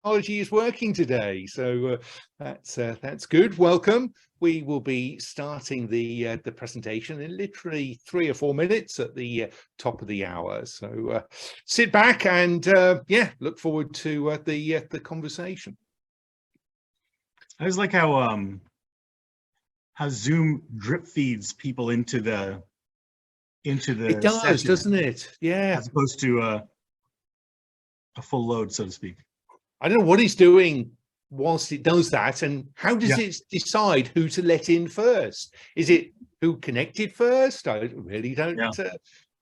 technology is working today, so that's good. Welcome. We will be starting the presentation in literally 3 or 4 minutes at the top of the hour. So sit back and look forward to the conversation. I just like how Zoom drip feeds people into the It does, session, doesn't it? Yeah. as opposed to a full load, so to speak. I don't know what it's doing whilst it does that, and how does it decide who to let in first? Is it who connected first? I really don't.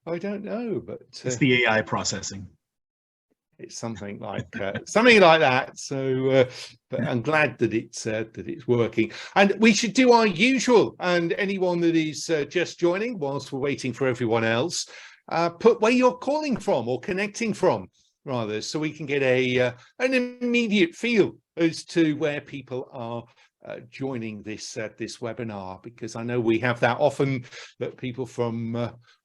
I don't know, but it's the AI processing. It's something like that. So, but I'm glad that it's working. And we should do our usual. And anyone that is just joining, whilst we're waiting for everyone else, put where you're calling from or connecting from, rather, so we can get an immediate feel as to where people are joining this webinar, because I know we have that often, that people from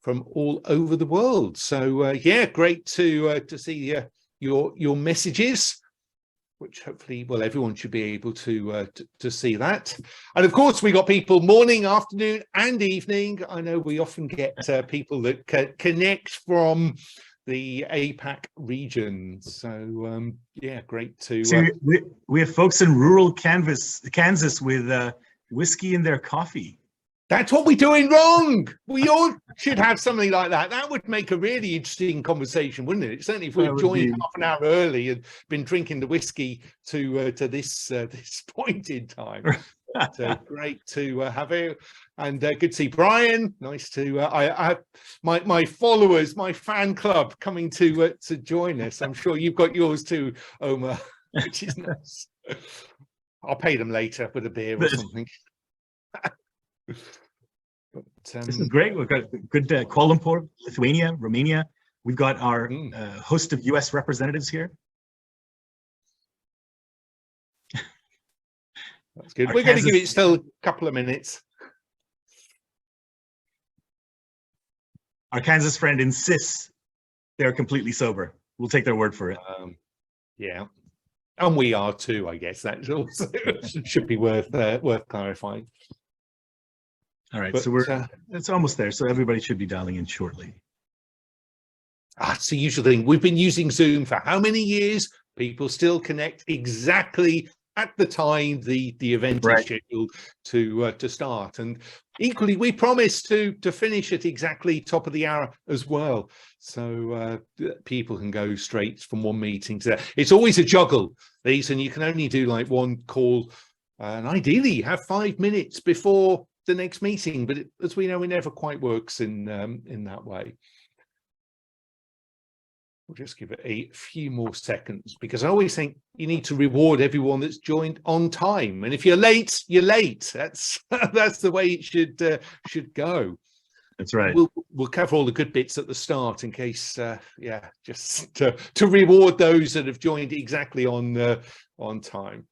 all over the world. So great to see your messages, which hopefully, well, everyone should be able to see that. And of course, we got people morning, afternoon, and evening. I know we often get people that connect from the APAC region. So great to see. We have folks in rural Kansas with whiskey in their coffee. That's what we're doing wrong. We all should have something like that. That would make a really interesting conversation, wouldn't it? Certainly if we've joined half an hour early and been drinking the whiskey to this point in time. But, great to have you, and good to see Brian. Nice to I have my followers, my fan club coming to join us. I'm sure you've got yours too, Omar, which is nice. I'll pay them later with a beer or something. But, this is great. We've got good Kuala Lumpur, Lithuania, Romania. We've got our host of US representatives here. That's good. We're going to give it still a couple of minutes. Our Kansas friend insists they're completely sober. We'll take their word for it. Yeah, and we are too, I guess. That also should be worth clarifying. All right, but, so it's almost there. So everybody should be dialing in shortly. It's the usual thing. We've been using Zoom for how many years? People still connect exactly at the time the event is scheduled to start. And equally, we promise to finish at exactly top of the hour as well. So people can go straight from one meeting to that. It's always a juggle, these, and you can only do like one call. And ideally, you have 5 minutes before the next meeting, but as we know, it never quite works in that way. We'll just give it a few more seconds, because I always think you need to reward everyone that's joined on time, and if you're late, you're late. That's the way it should go. That's right. We'll cover all the good bits at the start in case just to reward those that have joined exactly on time.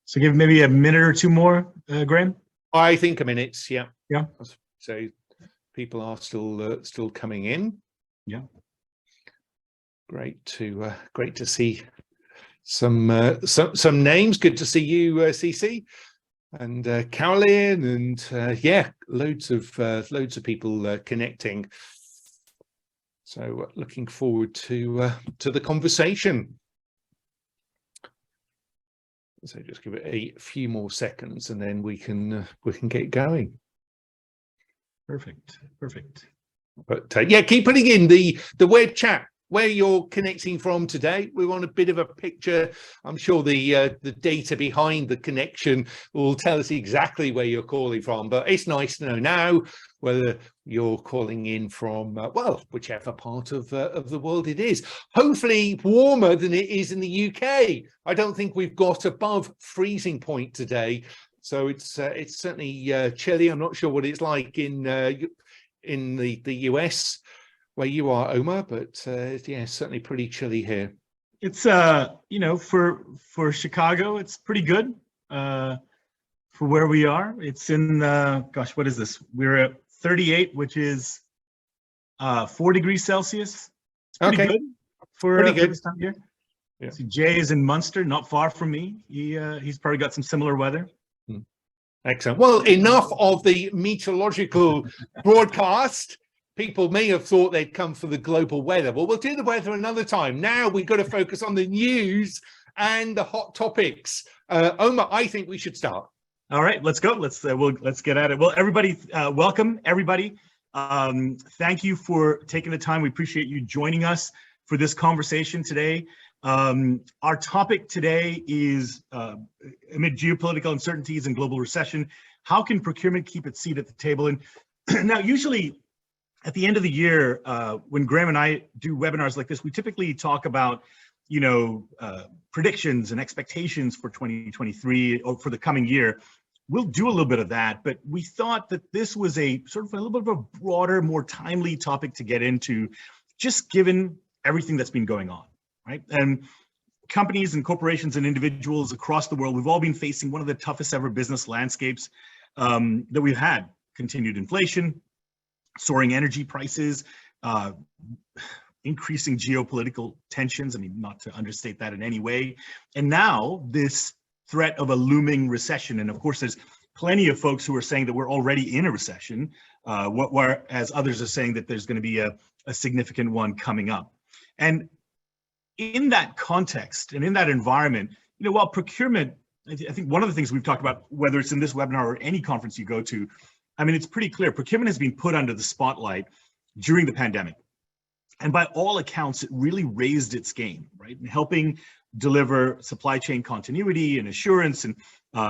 So give maybe a minute or two more, Graham. I think a minute. Yeah. So people are still coming in. Yeah. Great to see some names. Good to see you, CC, and Caroline, and loads of people connecting. So looking forward to the conversation. So just give it a few more seconds, and then we can get going. Perfect. But keep putting in the web chat where you're connecting from today. We want a bit of a picture. I'm sure the data behind the connection will tell us exactly where you're calling from, but it's nice to know now whether you're calling in from whichever part of the world it is. Hopefully warmer than it is in the UK. I don't think we've got above freezing point today, so it's certainly chilly. I'm not sure what it's like in the US where you are, Omar, but certainly pretty chilly here. It's for Chicago, it's pretty good for where we are. It's in what is this? We're at 38, which is 4 degrees Celsius. It's pretty good for this time of year. Yeah. See, Jay is in Munster, not far from me. He's probably got some similar weather. Excellent. Well, enough of the meteorological broadcast. People may have thought they'd come for the global weather. Well, we'll do the weather another time. Now we've got to focus on the news and the hot topics. Omar, I think we should start. All right, let's go. Let's get at it. Well, everybody, welcome everybody. Thank you for taking the time. We appreciate you joining us for this conversation today. Our topic today is amid geopolitical uncertainties and global recession, how can procurement keep its seat at the table? And now, usually at the end of the year, when Graham and I do webinars like this, we typically talk about, predictions and expectations for 2023 or for the coming year. We'll do a little bit of that, but we thought that this was a sort of a little bit of a broader, more timely topic to get into, just given everything that's been going on, right? And companies and corporations and individuals across the world, we've all been facing one of the toughest ever business landscapes that we've had. Continued inflation, soaring energy prices, increasing geopolitical tensions. I mean, not to understate that in any way. And now this threat of a looming recession. And of course, there's plenty of folks who are saying that we're already in a recession, whereas others are saying that there's going to be a significant one coming up. And in that context and in that environment, while procurement, I think one of the things we've talked about, whether it's in this webinar or any conference you go to, I mean, it's pretty clear. Procurement has been put under the spotlight during the pandemic. And by all accounts, it really raised its game, right? In helping deliver supply chain continuity and assurance and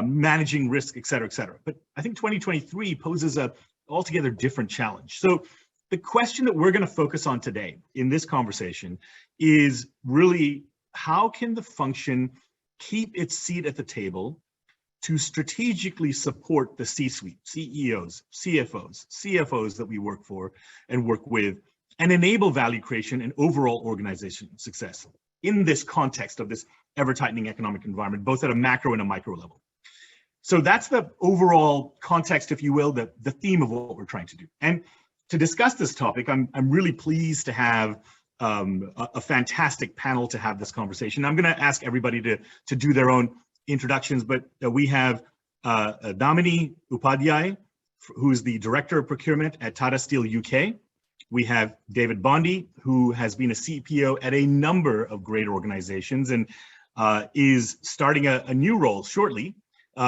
managing risk, et cetera, et cetera. But I think 2023 poses a altogether different challenge. So the question that we're going to focus on today in this conversation is really, how can the function keep its seat at the table to strategically support the C-suite, CEOs, CFOs, CFOs that we work for and work with, and enable value creation and overall organization success in this context of this ever-tightening economic environment, both at a macro and a micro level. So that's the overall context, if you will, the theme of what we're trying to do. And to discuss this topic, I'm really pleased to have a fantastic panel to have this conversation. I'm going to ask everybody to do their own introductions, but we have Damini Upadhyay, who is the Director of Procurement at Tata Steel UK. We have David Bondi, who has been a CPO at a number of great organizations and is starting a new role shortly, but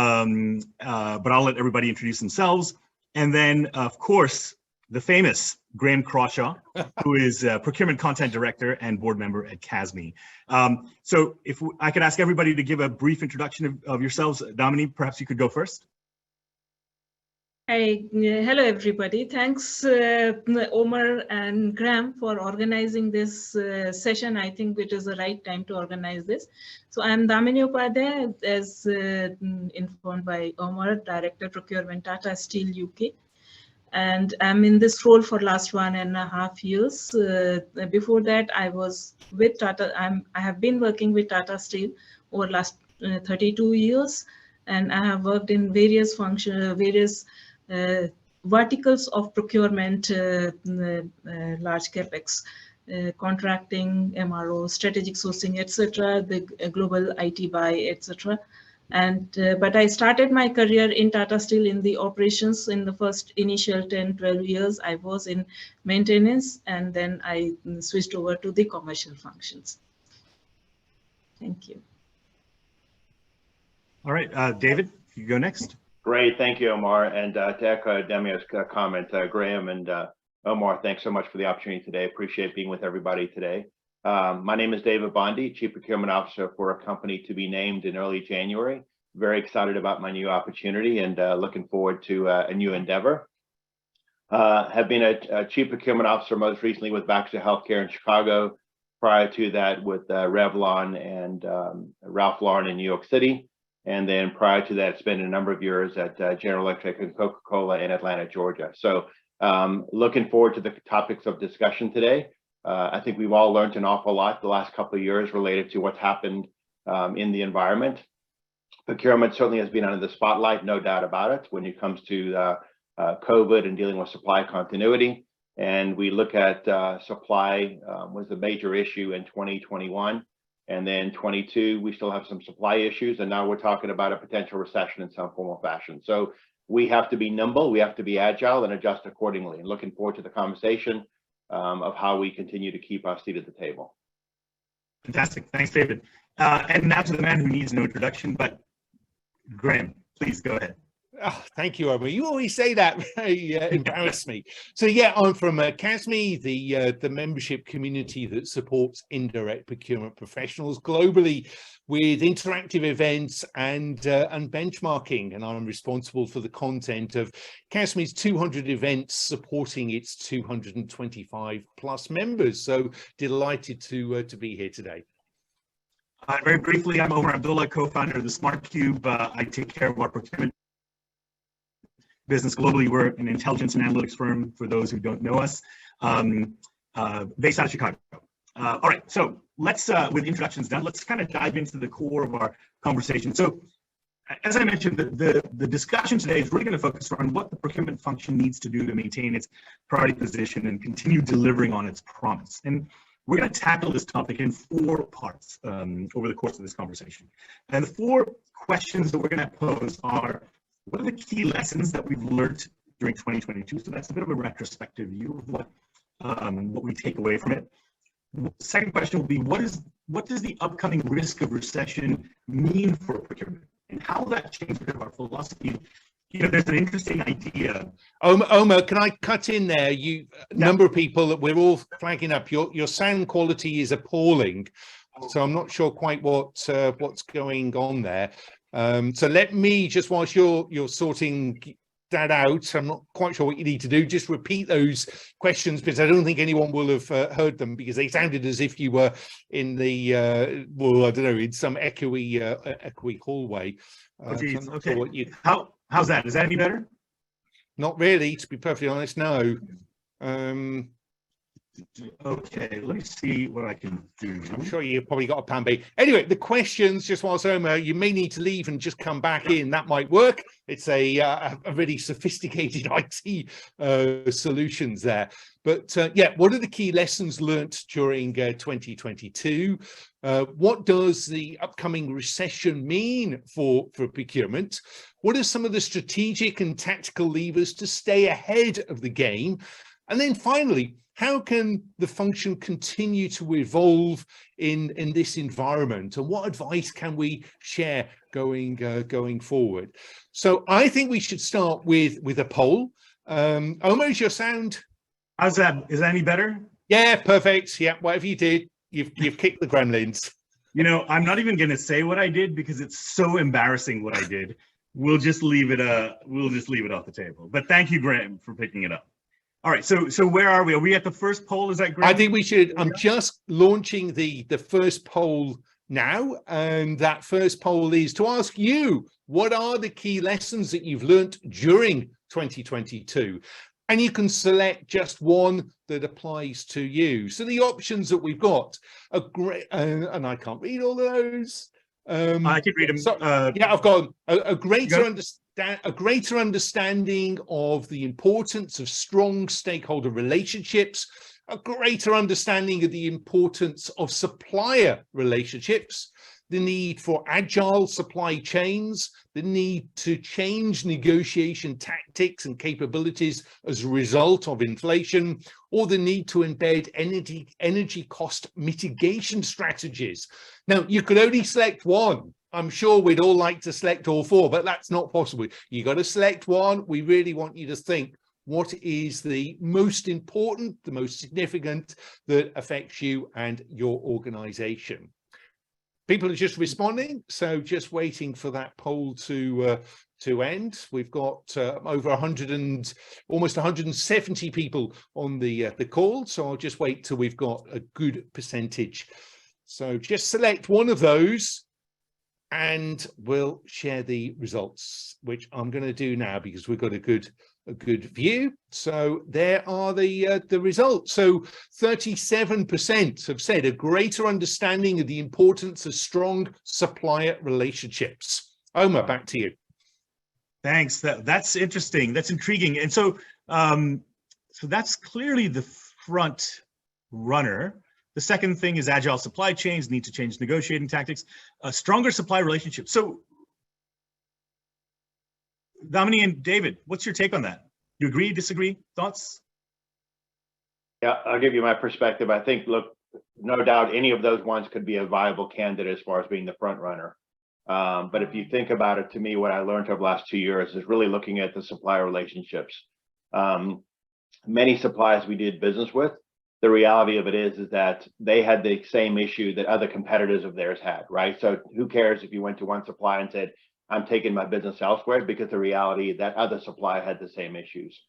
I'll let everybody introduce themselves. And then, of course, the famous Graham Crawshaw, who is Procurement Content Director and Board Member at CASME. So if I could ask everybody to give a brief introduction of yourselves. Damini, perhaps you could go first. Hi, hello everybody. Thanks Omar and Graham for organizing this session. I think it is the right time to organize this. So I'm Damini Upadhyay, as informed by Omar, Director Procurement Tata Steel UK. And I'm in this role for last 1.5 years. Before that, I was with Tata. I have been working with Tata Steel over last 32 years, and I have worked in various verticals of procurement, large capex, contracting, MRO, strategic sourcing, etc., the global IT buy, etc. And but I started my career in Tata Steel in the operations. In the first initial 10-12 years, I was in maintenance, and then I switched over to the commercial functions. Thank you. All right, David, you go next. Great, thank you, Omar. And to echo Demia's comment, Graham and Omar, thanks so much for the opportunity today. Appreciate being with everybody today. My name is David Bondi, Chief Procurement Officer for a company to be named in early January. Very excited about my new opportunity and looking forward to a new endeavor. Have been a Chief Procurement Officer most recently with Baxter Healthcare in Chicago. Prior to that with Revlon and Ralph Lauren in New York City. And then prior to that, spent a number of years at General Electric and Coca-Cola in Atlanta, Georgia. So looking forward to the topics of discussion today. I think we've all learned an awful lot the last couple of years related to what's happened in the environment. Procurement certainly has been under the spotlight, no doubt about it, when it comes to COVID and dealing with supply continuity. And we look at supply was a major issue in 2021. And then 22, we still have some supply issues. And now we're talking about a potential recession in some form or fashion. So we have to be nimble, we have to be agile and adjust accordingly. And looking forward to the conversation of how we continue to keep our seat at the table. Fantastic. Thanks, David. And now to the man who needs no introduction, but Graham, please go ahead. Oh, thank you, Omar. You always say that. Embarrass me. So yeah, I'm from CASME, the membership community that supports indirect procurement professionals globally with interactive events and benchmarking. And I'm responsible for the content of CASME's 200 events supporting its 225 plus members. So delighted to be here today. Very briefly, I'm Omar Abdullah, co-founder of the Smart Cube. I take care of our procurement business globally. We're an intelligence and analytics firm, for those who don't know us, based out of Chicago. All right, so let's, with introductions done, let's kind of dive into the core of our conversation. So, as I mentioned, the discussion today is really going to focus on what the procurement function needs to do to maintain its priority position and continue delivering on its promise. And we're going to tackle this topic in 4 parts over the course of this conversation. And the 4 questions that we're going to pose are, what are the key lessons that we've learned during 2022? So that's a bit of a retrospective view of what we take away from it. The second question will be, what does the upcoming risk of recession mean for procurement? And how will that change a bit of our philosophy? You know, there's an interesting idea. Omar, can I cut in there? A number of people that we're all flagging up. Your sound quality is appalling, so I'm not sure quite what's going on there. So let me just, whilst you're sorting that out, I'm not quite sure what you need to do. Just repeat those questions, because I don't think anyone will have heard them, because they sounded as if you were in the well, I don't know, in some echoey hallway. Oh, geez. So okay. Sure how's that? Is that any better? Not really, to be perfectly honest. No. Okay, let me see what I can do. I'm sure you've probably got a plan B. Anyway, the questions, just whilst Omar, you may need to leave and just come back in. That might work. It's a really sophisticated IT solutions there. But yeah, what are the key lessons learnt during 2022? What does the upcoming recession mean for procurement? What are some of the strategic and tactical levers to stay ahead of the game? And then finally, how can the function continue to evolve in this environment? And what advice can we share going forward? So I think we should start with a poll. Omar, is your sound? How's that? Is that any better? Yeah, perfect. Yeah, whatever you did, you've kicked the gremlins. You know, I'm not even going to say what I did because it's so embarrassing what I did. We'll just leave it off the table. But thank you, Graham, for picking it up. All right, so where are we? Are we at the first poll? Is that great? I think we should. I'm just launching the first poll now, and that first poll is to ask you, what are the key lessons that you've learnt during 2022? And you can select just one that applies to you. So the options that we've got are great, and I can't read all of those. I can read them. So, yeah, I've got a greater understanding of the importance of strong stakeholder relationships, a greater understanding of the importance of supplier relationships, the need for agile supply chains, the need to change negotiation tactics and capabilities as a result of inflation, or the need to embed energy cost mitigation strategies. Now, you could only select one. I'm sure we'd all like to select all 4, but that's not possible. You got to select one. We really want you to think, what is the most important, the most significant that affects you and your organization? People are just responding, so just waiting for that poll to end. We've got over 100 and almost 170 people on the call, so I'll just wait till we've got a good percentage. So just select one of those, and we'll share the results, which I'm going to do now because we've got a good view. So there are the results. So 37% have said a greater understanding of the importance of strong supplier relationships. Omar, back to you. Thanks. That's interesting. That's intriguing. And so, so that's clearly the front runner. The second thing is agile supply chains, need to change negotiating tactics, stronger supply relationships. So, Damini and David, what's your take on that? You agree, disagree, thoughts? Yeah, I'll give you my perspective. I think, look, no doubt any of those ones could be a viable candidate as far as being the front runner. But if you think about it, to me, what I learned over the last 2 years is really looking at the supplier relationships. Many suppliers we did business with, the reality of it is that they had the same issue that other competitors of theirs had, right? So who cares if you went to one supplier and said, I'm taking my business elsewhere, because the reality that other supplier had the same issues.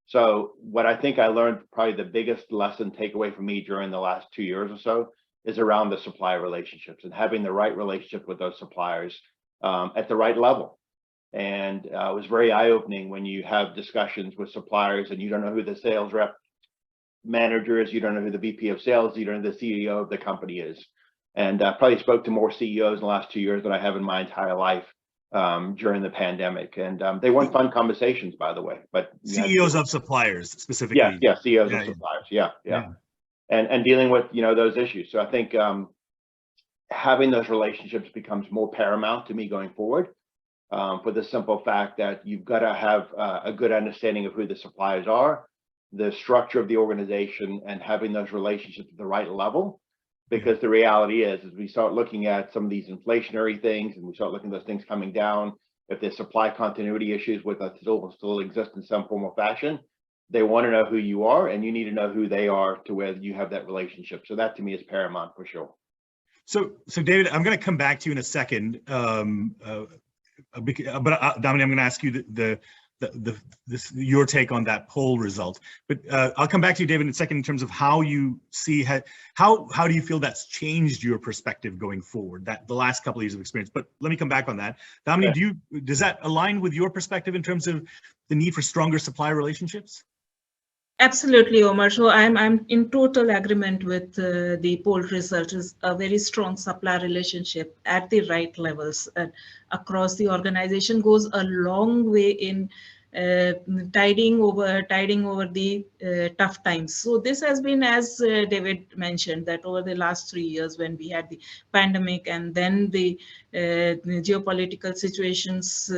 So what I think I learned, probably the biggest lesson takeaway for me during the last 2 years or so, is around the supplier relationships and having the right relationship with those suppliers at the right level. And it was very eye-opening when you have discussions with suppliers and you don't know who the sales rep manager is, you don't know who the VP of sales, you don't know who the CEO of the company is. And I probably spoke to more CEOs in the last 2 years than I have in my entire life during the pandemic. And they weren't fun conversations, by the way. But CEOs of suppliers specifically. Yeah, CEOs of suppliers. Yeah. And dealing with those issues. So I think having those relationships becomes more paramount to me going forward, for the simple fact that you've got to have a good understanding of who the suppliers are, the structure of the organization, and having those relationships at the right level. Because the reality is, as we start looking at some of these inflationary things and we start looking at those things coming down, if there's supply continuity issues with us still exist in some form or fashion, they want to know who you are, and you need to know who they are to where you have that relationship. So that to me is paramount for sure. So David, I'm going to come back to you in a second, but Damini, I'm going to ask you your take on that poll result. But I'll come back to you, David, in a second in terms of how you see how do you feel that's changed your perspective going forward, that the last couple of years of experience. But let me come back on that. Damini, does that align with your perspective in terms of the need for stronger supplier relationships? Absolutely, Omar. So I'm in total agreement with the poll result. Is a very strong supplier relationship at the right levels across the organization goes a long way in tiding over the tough times. So this has been, as David mentioned, that over the last 3 years when we had the pandemic and then the geopolitical situations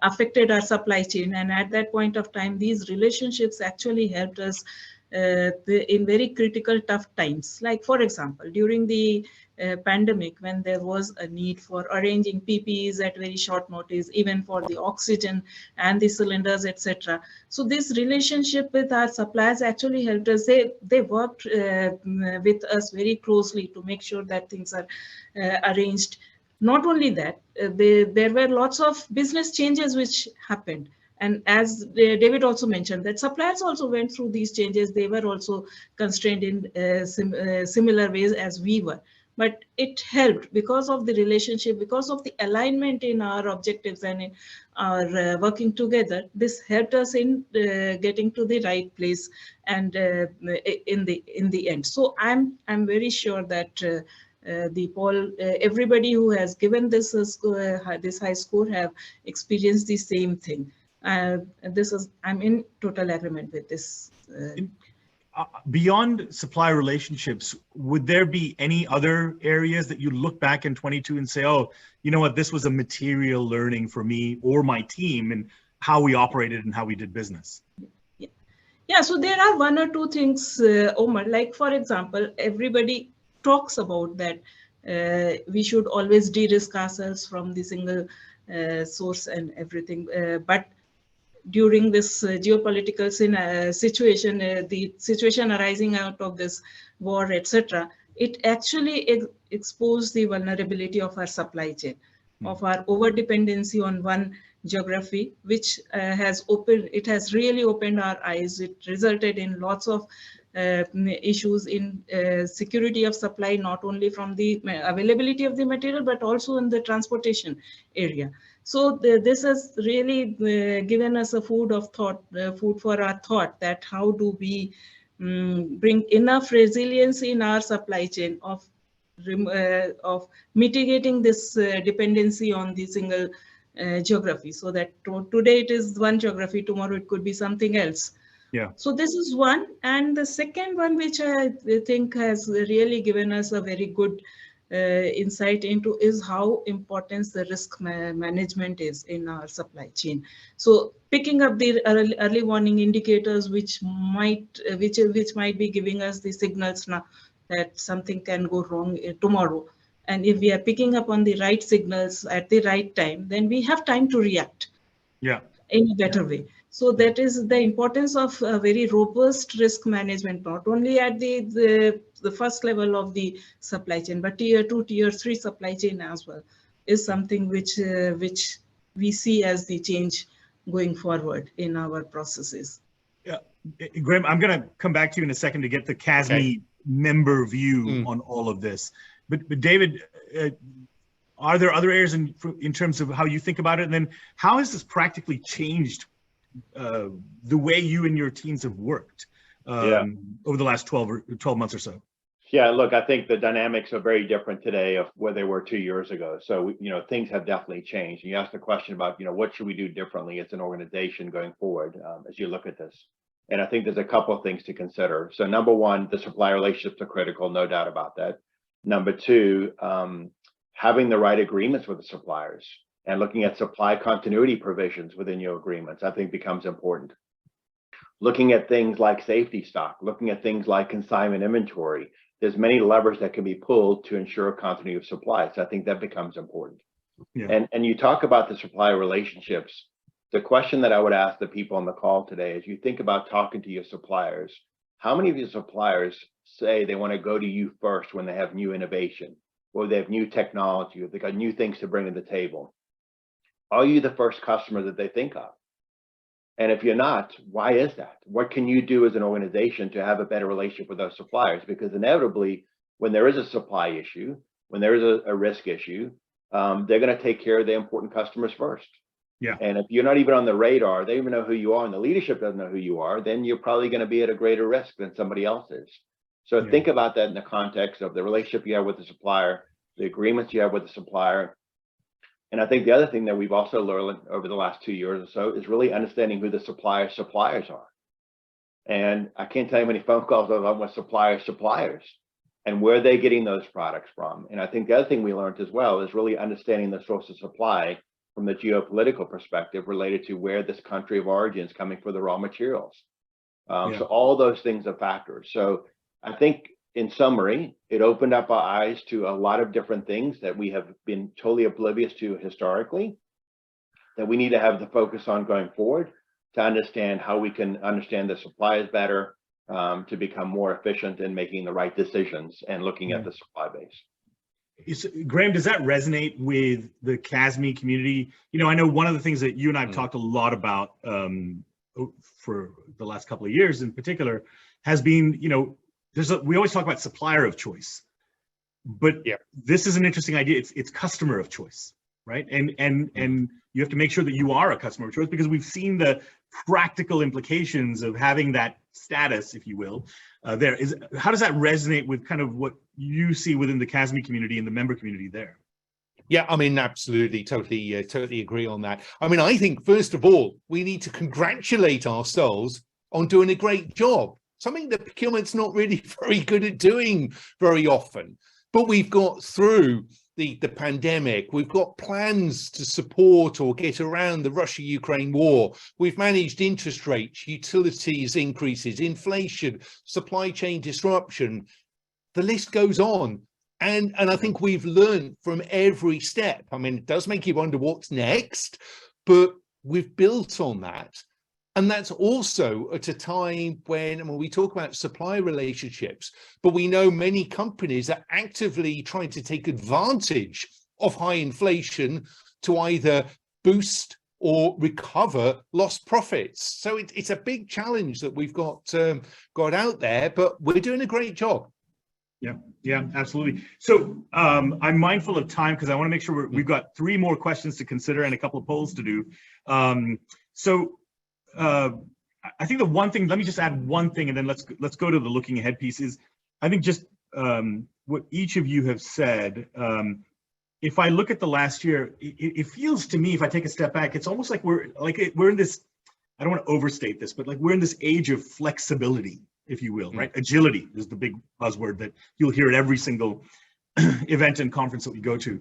affected our supply chain, and at that point of time these relationships actually helped us in very critical tough times. Like, for example, during the pandemic, when there was a need for arranging PPEs at very short notice, even for the oxygen and the cylinders, etc. So this relationship with our suppliers actually helped us. They worked with us very closely to make sure that things are arranged. Not only that, there were lots of business changes which happened. And as David also mentioned, that suppliers also went through these changes. They were also constrained in similar ways as we were. But it helped because of the relationship, because of the alignment in our objectives and in our working together. This helped us in getting to the right place and in the end. So I'm very sure that the poll, everybody who has given this high score have experienced the same thing. I'm in total agreement with this. Beyond supply relationships, would there be any other areas that you look back in 22 and say, oh, you know what, this was a material learning for me or my team and how we operated and how we did business? Yeah, so there are one or two things, Omar, like, for example, everybody talks about that we should always de-risk ourselves from the single source and everything. But during this geopolitical situation, the situation arising out of this war, etc., it actually exposed the vulnerability of our supply chain, of our over-dependency on one geography, which has really opened our eyes. It resulted in lots of issues in security of supply, not only from the availability of the material, but also in the transportation area. So this has really given us a food for our thought, that how do we bring enough resilience in our supply chain of mitigating this dependency on the single geography, so that today it is one geography, tomorrow it could be something else. Yeah. So this is one. And the second one, which I think has really given us a very good insight into, is how important the risk management is in our supply chain. So picking up the early warning indicators, which might be giving us the signals now that something can go wrong tomorrow. And if we are picking up on the right signals at the right time, then we have time to react. Yeah. In a better way. So that is the importance of a very robust risk management, not only at the first level of the supply chain, but tier 2, tier 3 supply chain as well, is something which we see as the change going forward in our processes. Yeah, Graham, I'm going to come back to you in a second to get the CASME member view on all of this. But David, are there other areas in terms of how you think about it? And then how has this practically changed the way you and your teams have worked over the last 12 months or so? Yeah, look, I think the dynamics are very different today of where they were 2 years ago. So, things have definitely changed. And you asked the question about, what should we do differently as an organization going forward as you look at this? And I think there's a couple of things to consider. So number one, the supplier relationships are critical, no doubt about that. Number two, having the right agreements with the suppliers and looking at supply continuity provisions within your agreements, I think becomes important. Looking at things like safety stock, looking at things like consignment inventory, there's many levers that can be pulled to ensure continuity of supply. So I think that becomes important. Yeah. And you talk about the supplier relationships. The question that I would ask the people on the call today is, you think about talking to your suppliers, how many of your suppliers say they want to go to you first when they have new innovation, or they have new technology, or they got new things to bring to the table? Are you the first customer that they think of? And if you're not, why is that? What can you do as an organization to have a better relationship with those suppliers? Because inevitably, when there is a supply issue, when there is a risk issue, they're going to take care of the important customers first. Yeah. And if you're not even on the radar, they even know who you are, and the leadership doesn't know who you are, then you're probably going to be at a greater risk than somebody else is. So think about that in the context of the relationship you have with the supplier, the agreements you have with the supplier. And I think the other thing that we've also learned over the last 2 years or so is really understanding who the suppliers are. And I can't tell you how many phone calls I've had with suppliers and where they're getting those products from. And I think the other thing we learned as well is really understanding the source of supply from the geopolitical perspective related to where this country of origin is coming for the raw materials. So all those things are factors. So I think, in summary, it opened up our eyes to a lot of different things that we have been totally oblivious to historically, that we need to have the focus on going forward to understand how we can understand the suppliers better, to become more efficient in making the right decisions and looking at the supply base. Graham, does that resonate with the CASME community? I know one of the things that you and I have talked a lot about for the last couple of years in particular has been, we always talk about supplier of choice, but this is an interesting idea. It's customer of choice, right? And you have to make sure that you are a customer of choice, because we've seen the practical implications of having that status, if you will. How does that resonate with kind of what you see within the CASME community and the member community there? Yeah, I mean, absolutely, totally agree on that. I mean, I think first of all, we need to congratulate ourselves on doing a great job. Something that procurement's not really very good at doing very often. But we've got through the pandemic. We've got plans to support or get around the Russia-Ukraine war. We've managed interest rates, utilities increases, inflation, supply chain disruption. The list goes on. And I think we've learned from every step. I mean, it does make you wonder what's next, but we've built on that. And that's also at a time when, we talk about supply relationships, but we know many companies are actively trying to take advantage of high inflation to either boost or recover lost profits. So it's a big challenge that we've got out there, but we're doing a great job. Yeah, absolutely. So I'm mindful of time because I want to make sure we've got 3 more questions to consider and a couple of polls to do. I think the one thing, let me just add one thing, and then let's go to the looking ahead piece. Is I think just what each of you have said. If I look at the last year, it feels to me, if I take a step back, it's almost like we're in this I don't want to overstate this, but like we're in this age of flexibility, if you will, right? Agility is the big buzzword that you'll hear at every single event and conference that we go to.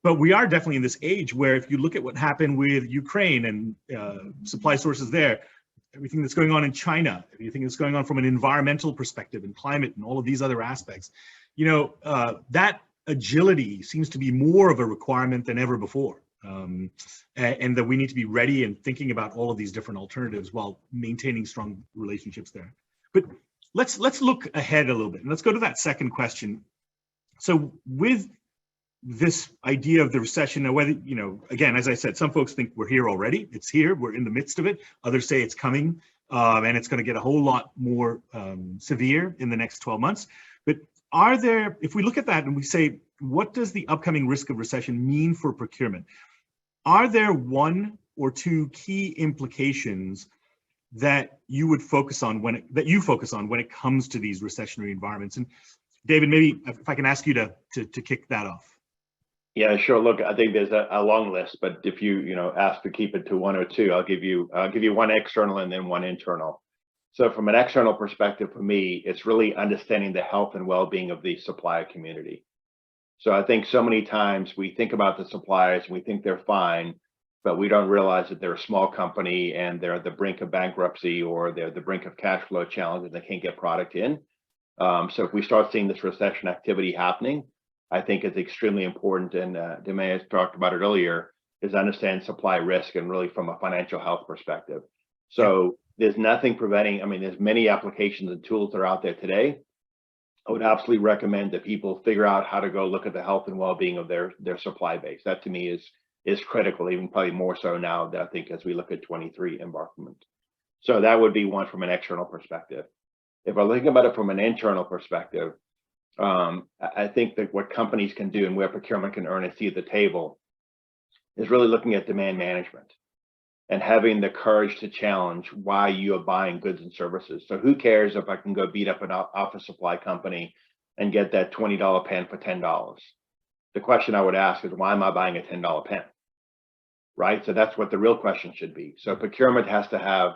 But we are definitely in this age where if you look at what happened with Ukraine and supply sources there, everything that's going on in China, everything that's going on from an environmental perspective and climate and all of these other aspects, you know, that agility seems to be more of a requirement than ever before. And that we need to be ready and thinking about all of these different alternatives while maintaining strong relationships there. But let's look ahead a little bit and let's go to that second question. So with this idea of the recession, now whether, you know, again, as I said, some folks think we're here already. It's here, we're in the midst of it. Others say it's coming and it's going to get a whole lot more severe in the next 12 months. But are there, if we look at that and we say, what does the upcoming risk of recession mean for procurement? Are there one or two key implications that you would focus on when it comes to these recessionary environments? And David, maybe if I can ask you to kick that off. Yeah, sure. Look, I think there's a long list, but if you ask to keep it to one or two, I'll give you one external and then one internal. So from an external perspective, for me, it's really understanding the health and well-being of the supplier community. So I think so many times we think about the suppliers and we think they're fine, but we don't realize that they're a small company and they're at the brink of bankruptcy or they're at the brink of cash flow challenge and they can't get product in. So if we start seeing this recession activity happening, I think it's extremely important, and Demay has talked about it earlier, is understand supply risk and really from a financial health perspective. So there's nothing preventing, I mean, there's many applications and tools that are out there today. I would absolutely recommend that people figure out how to go look at the health and well-being of their supply base. That to me is critical, even probably more so now that I think as we look at 23 embarkment. So that would be one from an external perspective. If we're looking about it from an internal perspective, I think that what companies can do and where procurement can earn a seat at the table is really looking at demand management and having the courage to challenge why you are buying goods and services. So who cares if I can go beat up an office supply company and get that $20 pen for $10? The question I would ask is, why am I buying a $10 pen? Right? So that's what the real question should be. So procurement has to have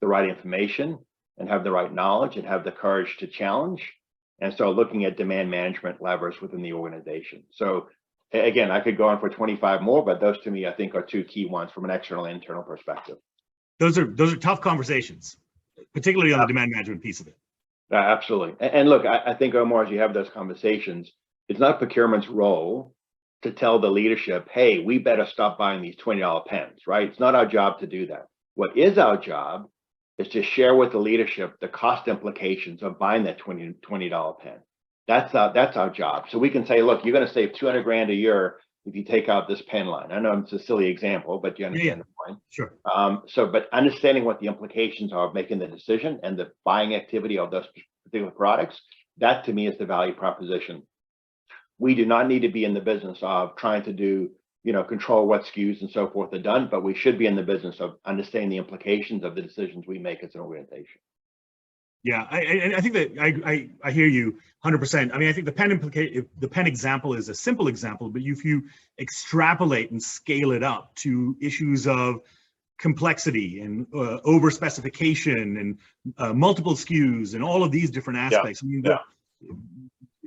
the right information and have the right knowledge and have the courage to challenge. And so looking at demand management levers within the organization. So again, I could go on for 25 more, but those to me, I think are two key ones from an external and internal perspective. Those are tough conversations, particularly on the demand management piece of it. Absolutely. And look, I think, Omar, as you have those conversations, it's not procurement's role to tell the leadership, hey, we better stop buying these $20 pens, right? It's not our job to do that. What is our job is to share with the leadership the cost implications of buying that $20 pen. That's our job. So we can say, look, you're going to save 200 grand a year if you take out this pen line. I know it's a silly example, but you understand the point. Sure. But understanding what the implications are of making the decision and the buying activity of those particular products, that to me is the value proposition. We do not need to be in the business of trying to do, control what SKUs and so forth are done, but we should be in the business of understanding the implications of the decisions we make as an organization. Yeah, I think that I hear you 100%. I mean, I think the pen example is a simple example, but if you extrapolate and scale it up to issues of complexity and over specification and multiple SKUs and all of these different aspects,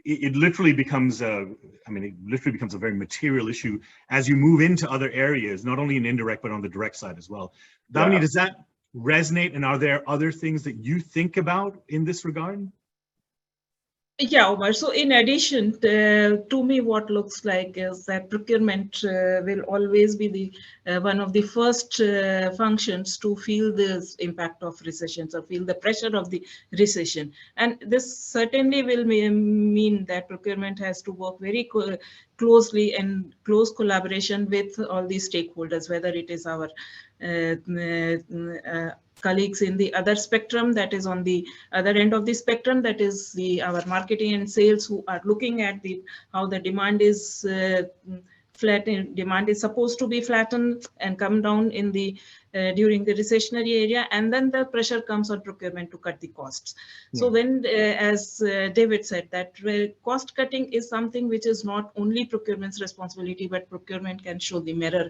it literally becomes a very material issue as you move into other areas, not only in indirect, but on the direct side as well. Damini, does that resonate? And are there other things that you think about in this regard? Yeah, Omar. So in addition, to me, what looks like is that procurement will always be the one of the first functions to feel this impact of recessions or feel the pressure of the recession. And this certainly will mean that procurement has to work very closely and close collaboration with all the stakeholders, whether it is our colleagues in the other spectrum, that is on the other end of the spectrum, that is our marketing and sales, who are looking at how the demand is flatten, demand is supposed to be flattened and come down in the during the recessionary area, and then the pressure comes on procurement to cut the costs. So when, as David said, that cost cutting is something which is not only procurement's responsibility, but procurement can show the mirror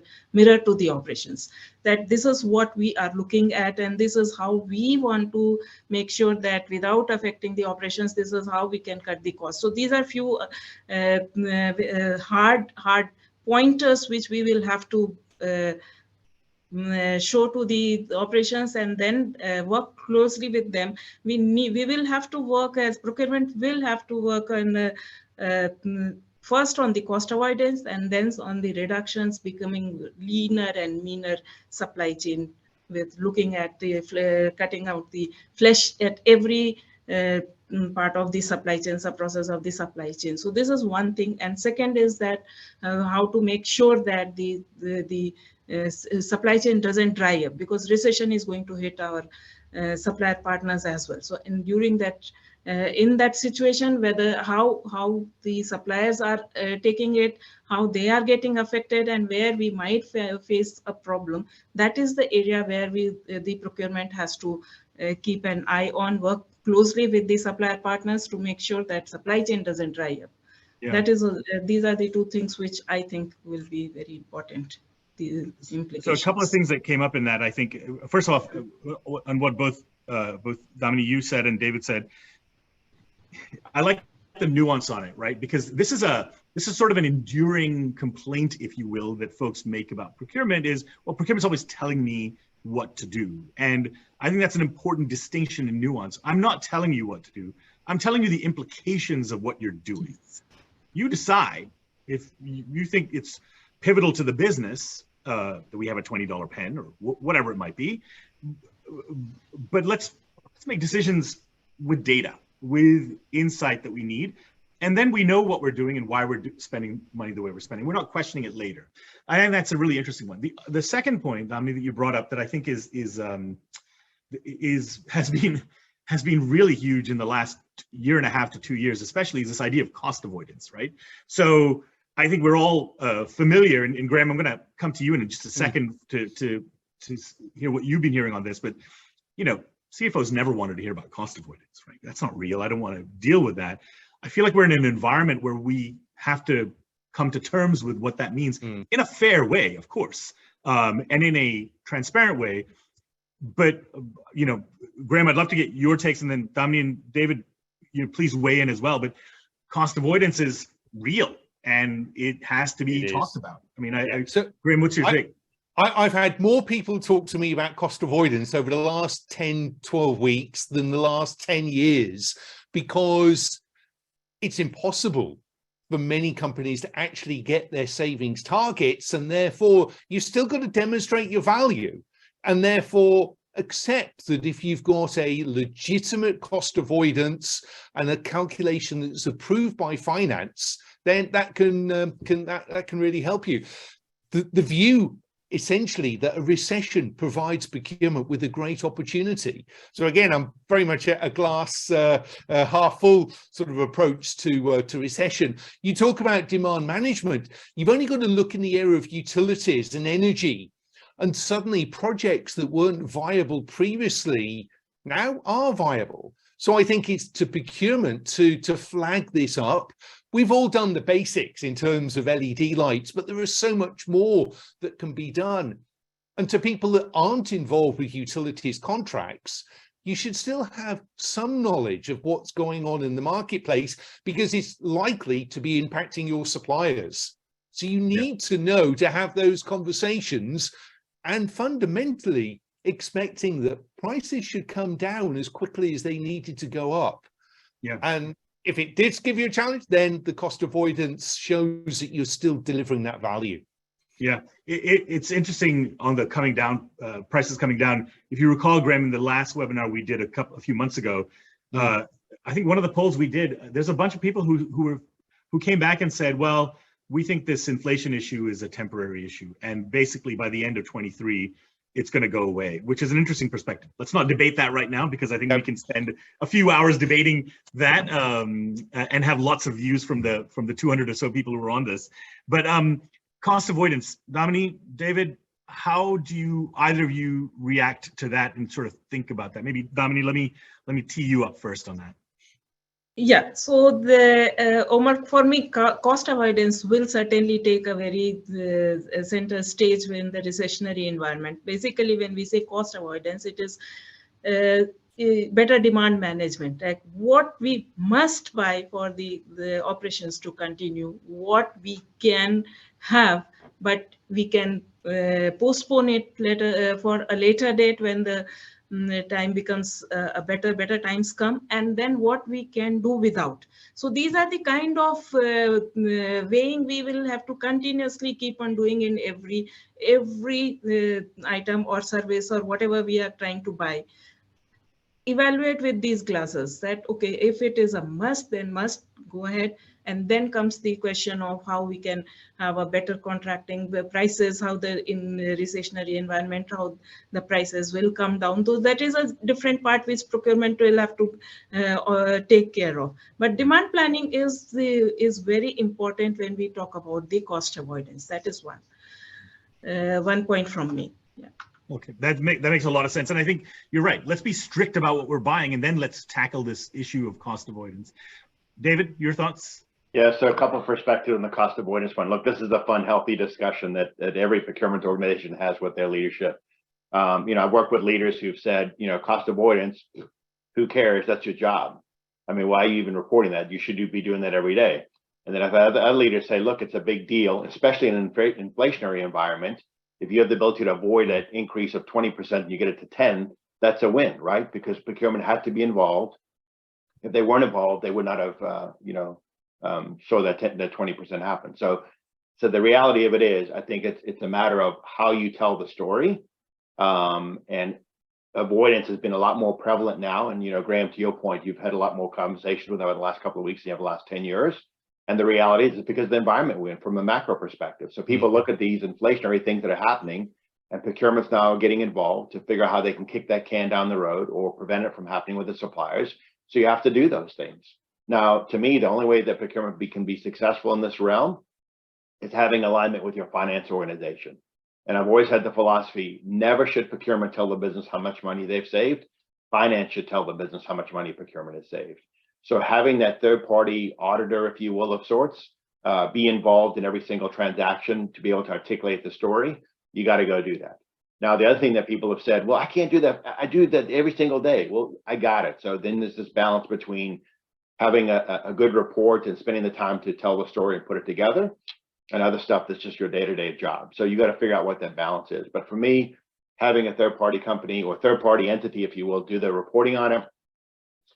to the operations. That this is what we are looking at, and this is how we want to make sure that without affecting the operations, this is how we can cut the cost. So these are few hard pointers which we will have to show to the operations, and then work closely with them. We will have to work, as procurement will have to work on first on the cost avoidance, and then on the reductions, becoming leaner and meaner supply chain, with looking at the cutting out the flesh at every part of the supply chain, sub-process of the supply chain. So this is one thing. And second is that how to make sure that the supply chain doesn't dry up, because recession is going to hit our supplier partners as well. So during that, in that situation, whether how the suppliers are taking it, how they are getting affected, and where we might face a problem, that is the area where the procurement has to keep an eye on, work closely with the supplier partners to make sure that supply chain doesn't dry up. That is these are the two things which I think will be very important. So a couple of things that came up in that, I think, first off, on what both Damini, you said, and David said, I like the nuance on it, right? Because this is sort of an enduring complaint, if you will, that folks make about procurement is, well, procurement's always telling me what to do. And I think that's an important distinction and nuance. I'm not telling you what to do. I'm telling you the implications of what you're doing. You decide if you think it's pivotal to the business that we have a $20 pen or whatever it might be. But let's make decisions with data, with insight that we need. And then we know what we're doing and why we're spending money the way we're spending. We're not questioning it later. I think that's a really interesting one. The second point, Damini, that you brought up that I think has been really huge in the last year and a half to 2 years, especially, is this idea of cost avoidance, right? So I think we're all familiar, and Graham, I'm going to come to you in just a second to hear what you've been hearing on this, but CFOs never wanted to hear about cost avoidance, right? That's not real. I don't want to deal with that. I feel like we're in an environment where we have to come to terms with what that means in a fair way, of course, and in a transparent way. But, Graham, I'd love to get your takes, and then Damini and David, please weigh in as well. But cost avoidance is real, and it has to be talked about. I mean, so Graham, what's your take? I've had more people talk to me about cost avoidance over the last 10, 12 weeks than the last 10 years, because it's impossible for many companies to actually get their savings targets, and therefore you've still got to demonstrate your value, and therefore accept that if you've got a legitimate cost avoidance and a calculation that's approved by finance, then that can really help you. The view essentially that a recession provides procurement with a great opportunity. So again, I'm very much a glass half full sort of approach to recession. You talk about demand management. You've only got to look in the area of utilities and energy, and suddenly projects that weren't viable previously now are viable. So I think it's to procurement to flag this up. We've all done the basics in terms of LED lights, but there is so much more that can be done. And to people that aren't involved with utilities contracts, you should still have some knowledge of what's going on in the marketplace, because it's likely to be impacting your suppliers. So you need to know to have those conversations, and fundamentally expecting that prices should come down as quickly as they needed to go up. And if it did give you a challenge, then the cost avoidance shows that you're still delivering that value. It's interesting on the coming down, prices coming down. If you recall, Graham, in the last webinar we did a few months ago, I think one of the polls we did, there's a bunch of people who came back and said, well, we think this inflation issue is a temporary issue, and basically by the end of 23, it's going to go away, which is an interesting perspective. Let's not debate that right now, because I think we can spend a few hours debating that and have lots of views from the 200 or so people who are on this. But Cost avoidance. Damini, David, how do either of you react to that and sort of think about that? Maybe Damini, let me tee you up first on that. Yeah, so the Omar, for me, cost avoidance will certainly take a very center stage in the recessionary environment. Basically, when we say cost avoidance, it is better demand management, like what we must buy for the operations to continue, what we can have, but we can postpone it later for a later date when the time becomes a better times come, and then what we can do without. So these are the kind of weighing we will have to continuously keep on doing in every item or service or whatever we are trying to buy. Evaluate with these glasses that, okay, if it is a must, then must go ahead. And then comes the question of how we can have a better contracting, the prices, how in recessionary environment, how the prices will come down. So that is a different part which procurement will have to take care of. But demand planning is very important when we talk about the cost avoidance. That is one point from me. Yeah. Okay, that makes a lot of sense. And I think you're right. Let's be strict about what we're buying, and then let's tackle this issue of cost avoidance. David, your thoughts? Yeah, so a couple of perspectives on the cost avoidance one. Look, this is a fun, healthy discussion that every procurement organization has with their leadership. I've worked with leaders who've said, cost avoidance, who cares? That's your job. I mean, why are you even reporting that? You should be doing that every day. And then I've had other leaders say, look, it's a big deal, especially in an inflationary environment. If you have the ability to avoid an increase of 20% and you get it to 10, that's a win, right? Because procurement had to be involved. If they weren't involved, they would not have, show that 20% happened. So the reality of it is, I think it's a matter of how you tell the story. And avoidance has been a lot more prevalent now. And, Graham, to your point, you've had a lot more conversations with them in the last couple of weeks than you have the last 10 years. And the reality is, it's because of the environment we're in from a macro perspective. So people look at these inflationary things that are happening, and procurement's now getting involved to figure out how they can kick that can down the road or prevent it from happening with the suppliers. So you have to do those things. Now, to me, the only way that procurement can be successful in this realm is having alignment with your finance organization. And I've always had the philosophy, never should procurement tell the business how much money they've saved. Finance should tell the business how much money procurement has saved. So having that third-party auditor, if you will, of sorts, be involved in every single transaction to be able to articulate the story, you got to go do that. Now, the other thing that people have said, well, I can't do that. I do that every single day. Well, I got it. So then there's this balance between having a good report and spending the time to tell the story and put it together, and other stuff that's just your day-to-day job. So you got to figure out what that balance is. But for me, having a third-party company or third-party entity, if you will, do the reporting on it,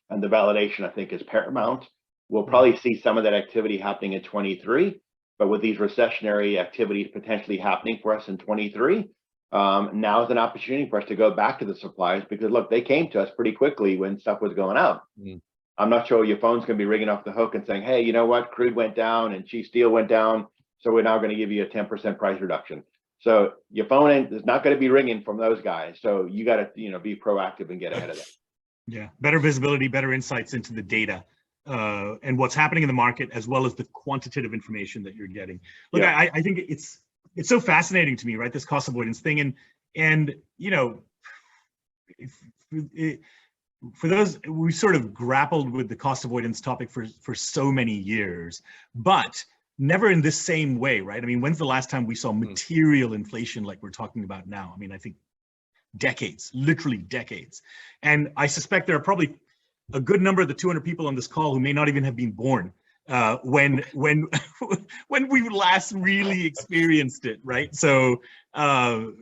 and the validation, I think, is paramount. We'll probably see some of that activity happening in 23, but with these recessionary activities potentially happening for us in 23, now is an opportunity for us to go back to the suppliers, because look, they came to us pretty quickly when stuff was going out. I'm not sure your phone's going to be ringing off the hook and saying, hey, you know what, crude went down and cheap steel went down, so we're now going to give you a 10% price reduction. So your phone is not going to be ringing from those guys. So you got to, be proactive and get ahead of that. Yeah, better visibility, better insights into the data and what's happening in the market, as well as the quantitative information that you're getting. Look, yeah. I think it's so fascinating to me, right? This cost avoidance thing, and for those, we sort of grappled with the cost avoidance topic for so many years, but never in this same way, right? I mean, when's the last time we saw material inflation like we're talking about now? I mean, I think decades, literally decades. And I suspect there are probably a good number of the 200 people on this call who may not even have been born when we last really experienced it, right? So but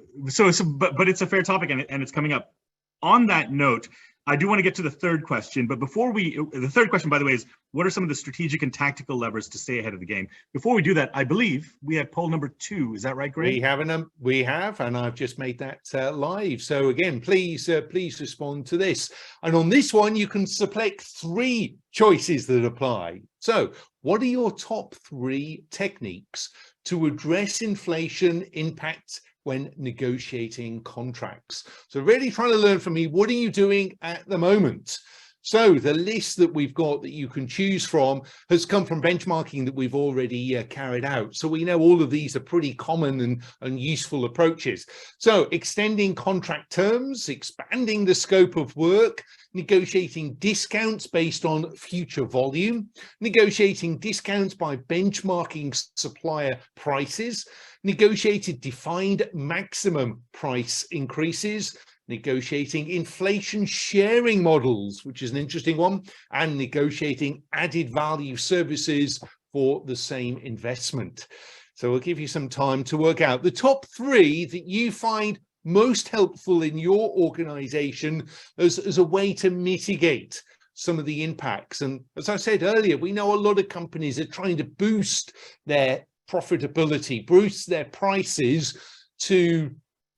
it's a fair topic, and it's coming up. On that note, I do want to get to the third question, but the third question, by the way, is what are some of the strategic and tactical levers to stay ahead of the game? Before we do that, I believe we have poll number 2. Is that right, Greg? We have, and I've just made that live. So again, please respond to this. And on this one, you can select 3 choices that apply. So what are your top 3 techniques to address inflation impact when negotiating contracts? So really trying to learn from me, what are you doing at the moment So the list that we've got that you can choose from has come from benchmarking that we've already carried out. So we know all of these are pretty common and useful approaches. So extending contract terms, expanding the scope of work, negotiating discounts based on future volume, negotiating discounts by benchmarking supplier prices, negotiated defined maximum price increases, negotiating inflation sharing models, which is an interesting one, and negotiating added value services for the same investment. So we'll give you some time to work out the top 3 that you find most helpful in your organization as a way to mitigate some of the impacts. And as I said earlier, we know a lot of companies are trying to boost their profitability, boost their prices to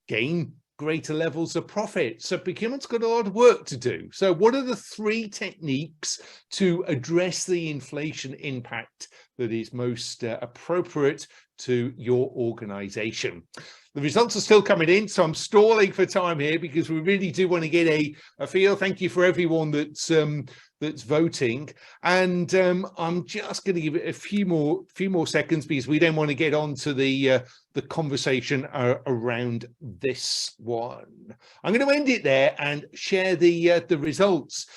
gain greater levels of profit. So procurement's got a lot of work to do. So what are the 3 techniques to address the inflation impact that is most appropriate to your organization? The results are still coming in, so I'm stalling for time here because we really do want to get a feel. Thank you for everyone that's voting, and I'm just going to give it a few more seconds because we then want to get on to the conversation around this one. I'm going to end it there and share the results.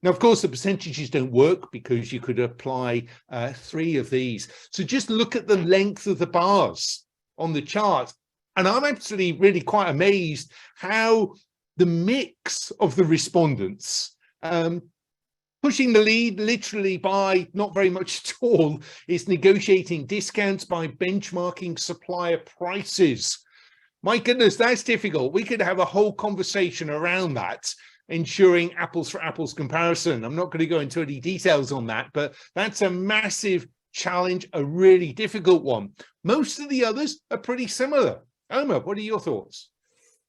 Now, of course, the percentages don't work because you could apply 3 of these. So just look at the length of the bars on the chart. And I'm actually really quite amazed how the mix of the respondents, pushing the lead literally by not very much at all, is negotiating discounts by benchmarking supplier prices. My goodness, that's difficult. We could have a whole conversation around that, ensuring apples for apples comparison. I'm not going to go into any details on that, but that's a massive challenge, a really difficult one. Most of the others are pretty similar. Omar, what are your thoughts?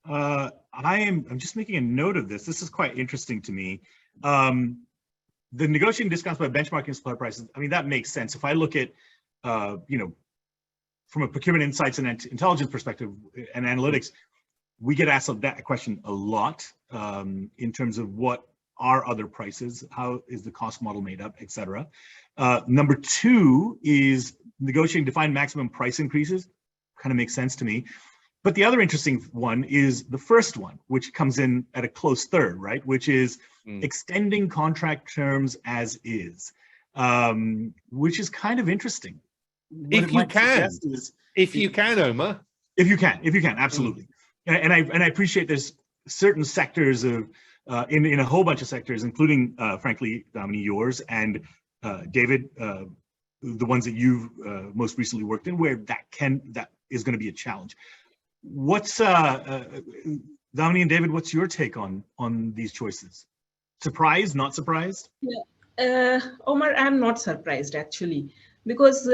I'm just making a note of this. This is quite interesting to me. The negotiating discounts by benchmarking supplier prices, I mean, that makes sense. If I look at, from a procurement insights and intelligence perspective and analytics, we get asked that question a lot in terms of what are other prices, how is the cost model made up, et cetera. Number 2 is negotiating defined maximum price increases. Kind of makes sense to me. But the other interesting one is the first one, which comes in at a close third, right? Which is extending contract terms as is, which is kind of interesting. If you can, Omar. If you can, absolutely. And I appreciate there's certain sectors of, in a whole bunch of sectors, including, frankly, Damini, yours, and David, the ones that you've most recently worked in, where that is going to be a challenge. What's Damini and David, what's your take on these choices? Surprised, not surprised? Yeah. Omar, I'm not surprised actually, because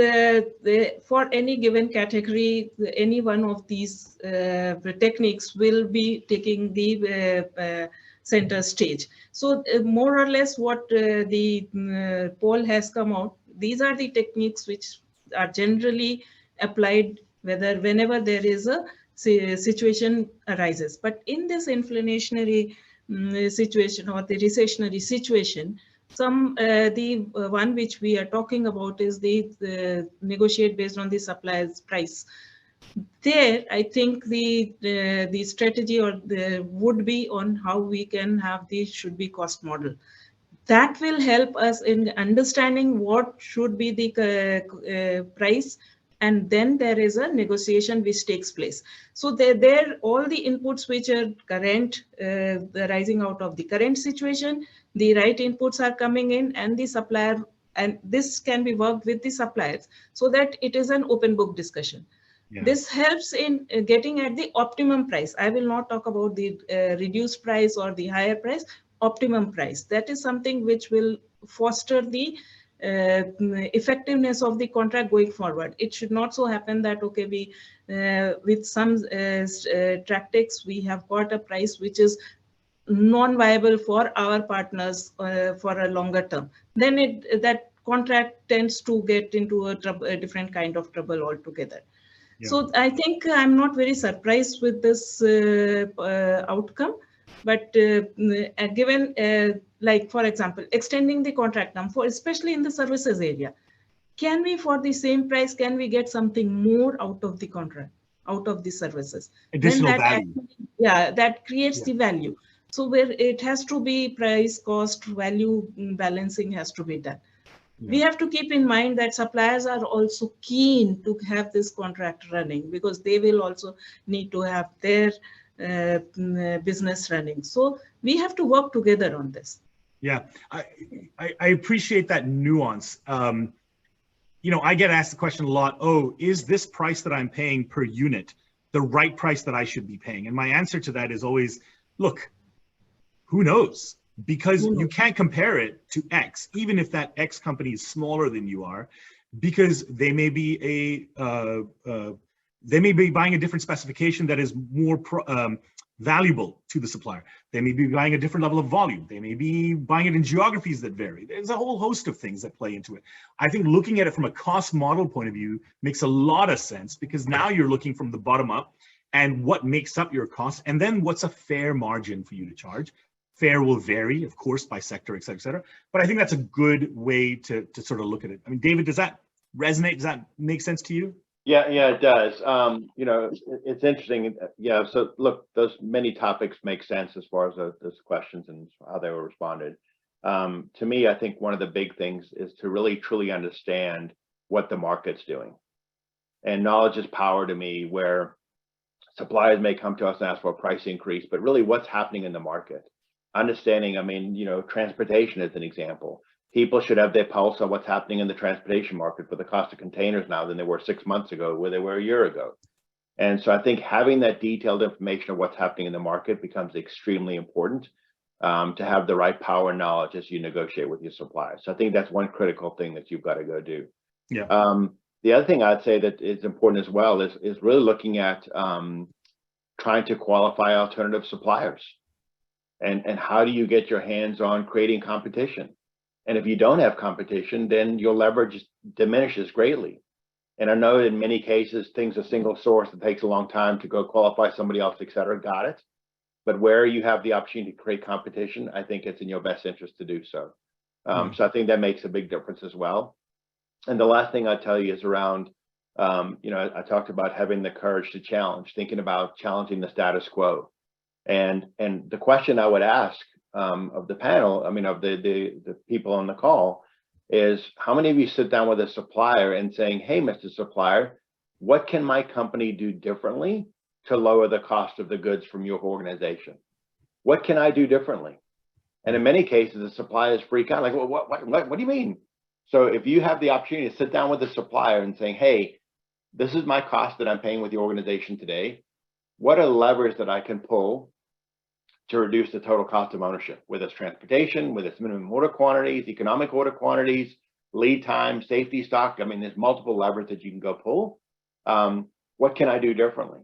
for any given category, any one of these techniques will be taking the center stage. So more or less what the poll has come out, these are the techniques which are generally applied whenever there is a situation arises. But in this inflationary situation or the recessionary situation, the one which we are talking about is the negotiate based on the supplier's price. There, I think the strategy would be on how we can have the should be cost model. That will help us in understanding what should be the price, and then there is a negotiation which takes place. So there all the inputs which are current, rising out of the current situation, the right inputs are coming in, and the supplier, and this can be worked with the suppliers so that it is an open book discussion. Yeah. This helps in getting at the optimum price. I will not talk about the reduced price or the higher price, optimum price. That is something which will foster the effectiveness of the contract going forward. It should not so happen that, okay, we with some tactics, we have got a price which is non-viable for our partners for a longer term. Then that contract tends to get into a different kind of trouble altogether. Yeah. So I think I'm not very surprised with this outcome. But given like for example, extending the contract term for, especially in the services area. Can we, for the same price, can we get something more out of the contract, out of the services? Additional Then that value. actually, yeah, that creates the value. So where it has to be price, cost, value balancing has to be done. Yeah. We have to keep in mind that suppliers are also keen to have this contract running, because they will also need to have their business running. So we have to work together on this. Yeah, I appreciate that nuance. You know, I get asked the question a lot, oh, is this price that I'm paying per unit the right price that I should be paying? And my answer to that is always, look, who knows? Because you can't compare it to X, even if that X company is smaller than you are, because they may be buying a different specification that is more valuable to the supplier. They may be buying a different level of volume. They may be buying it in geographies that vary. There's a whole host of things that play into it. I think looking at it from a cost model point of view makes a lot of sense, because now you're looking from the bottom up and what makes up your cost, and then what's a fair margin for you to charge. Fair will vary, of course, by sector, et cetera, et cetera. But I think that's a good way to sort of look at it. I mean, David, does that resonate? Does that make sense to you? Yeah, it does. You know, it's interesting. Yeah, so look, those many topics make sense as far as those questions and how they were responded. To me, I think one of the big things is to really truly understand what the market's doing. And knowledge is power to me, where suppliers may come to us and ask for a price increase, but really what's happening in the market. Understanding, I mean, you know, transportation is an example. People should have their pulse on what's happening in the transportation market for the cost of containers now than they were 6 months ago, where they were a year ago. And so I think having that detailed information of what's happening in the market becomes extremely important to have the right power and knowledge as you negotiate with your suppliers. So I think that's one critical thing that you've got to go do. Yeah. The other thing I'd say that is important as well is really looking at trying to qualify alternative suppliers. And how do you get your hands on creating competition? And if you don't have competition, then your leverage diminishes greatly. And I know in many cases, things are single source. It takes a long time to go qualify somebody else, et cetera. Got it. But where you have the opportunity to create competition, I think it's in your best interest to do so. So I think that makes a big difference as well. And the last thing I'd tell you is around, you know, I talked about having the courage to challenge, thinking about challenging the status quo. And the question I would ask of the panel, I mean, of the people on the call, is how many of you sit down with a supplier and saying, hey, Mr. Supplier, what can my company do differently to lower the cost of the goods from your organization? What can I do differently? And in many cases, the suppliers freak out, like, well, what do you mean? So if you have the opportunity to sit down with the supplier and saying, hey, this is my cost that I'm paying with the organization today, what are levers that I can pull to reduce the total cost of ownership, whether it's transportation, whether it's minimum order quantities, economic order quantities, lead time, safety stock. I mean, there's multiple levers that you can go pull. What can I do differently?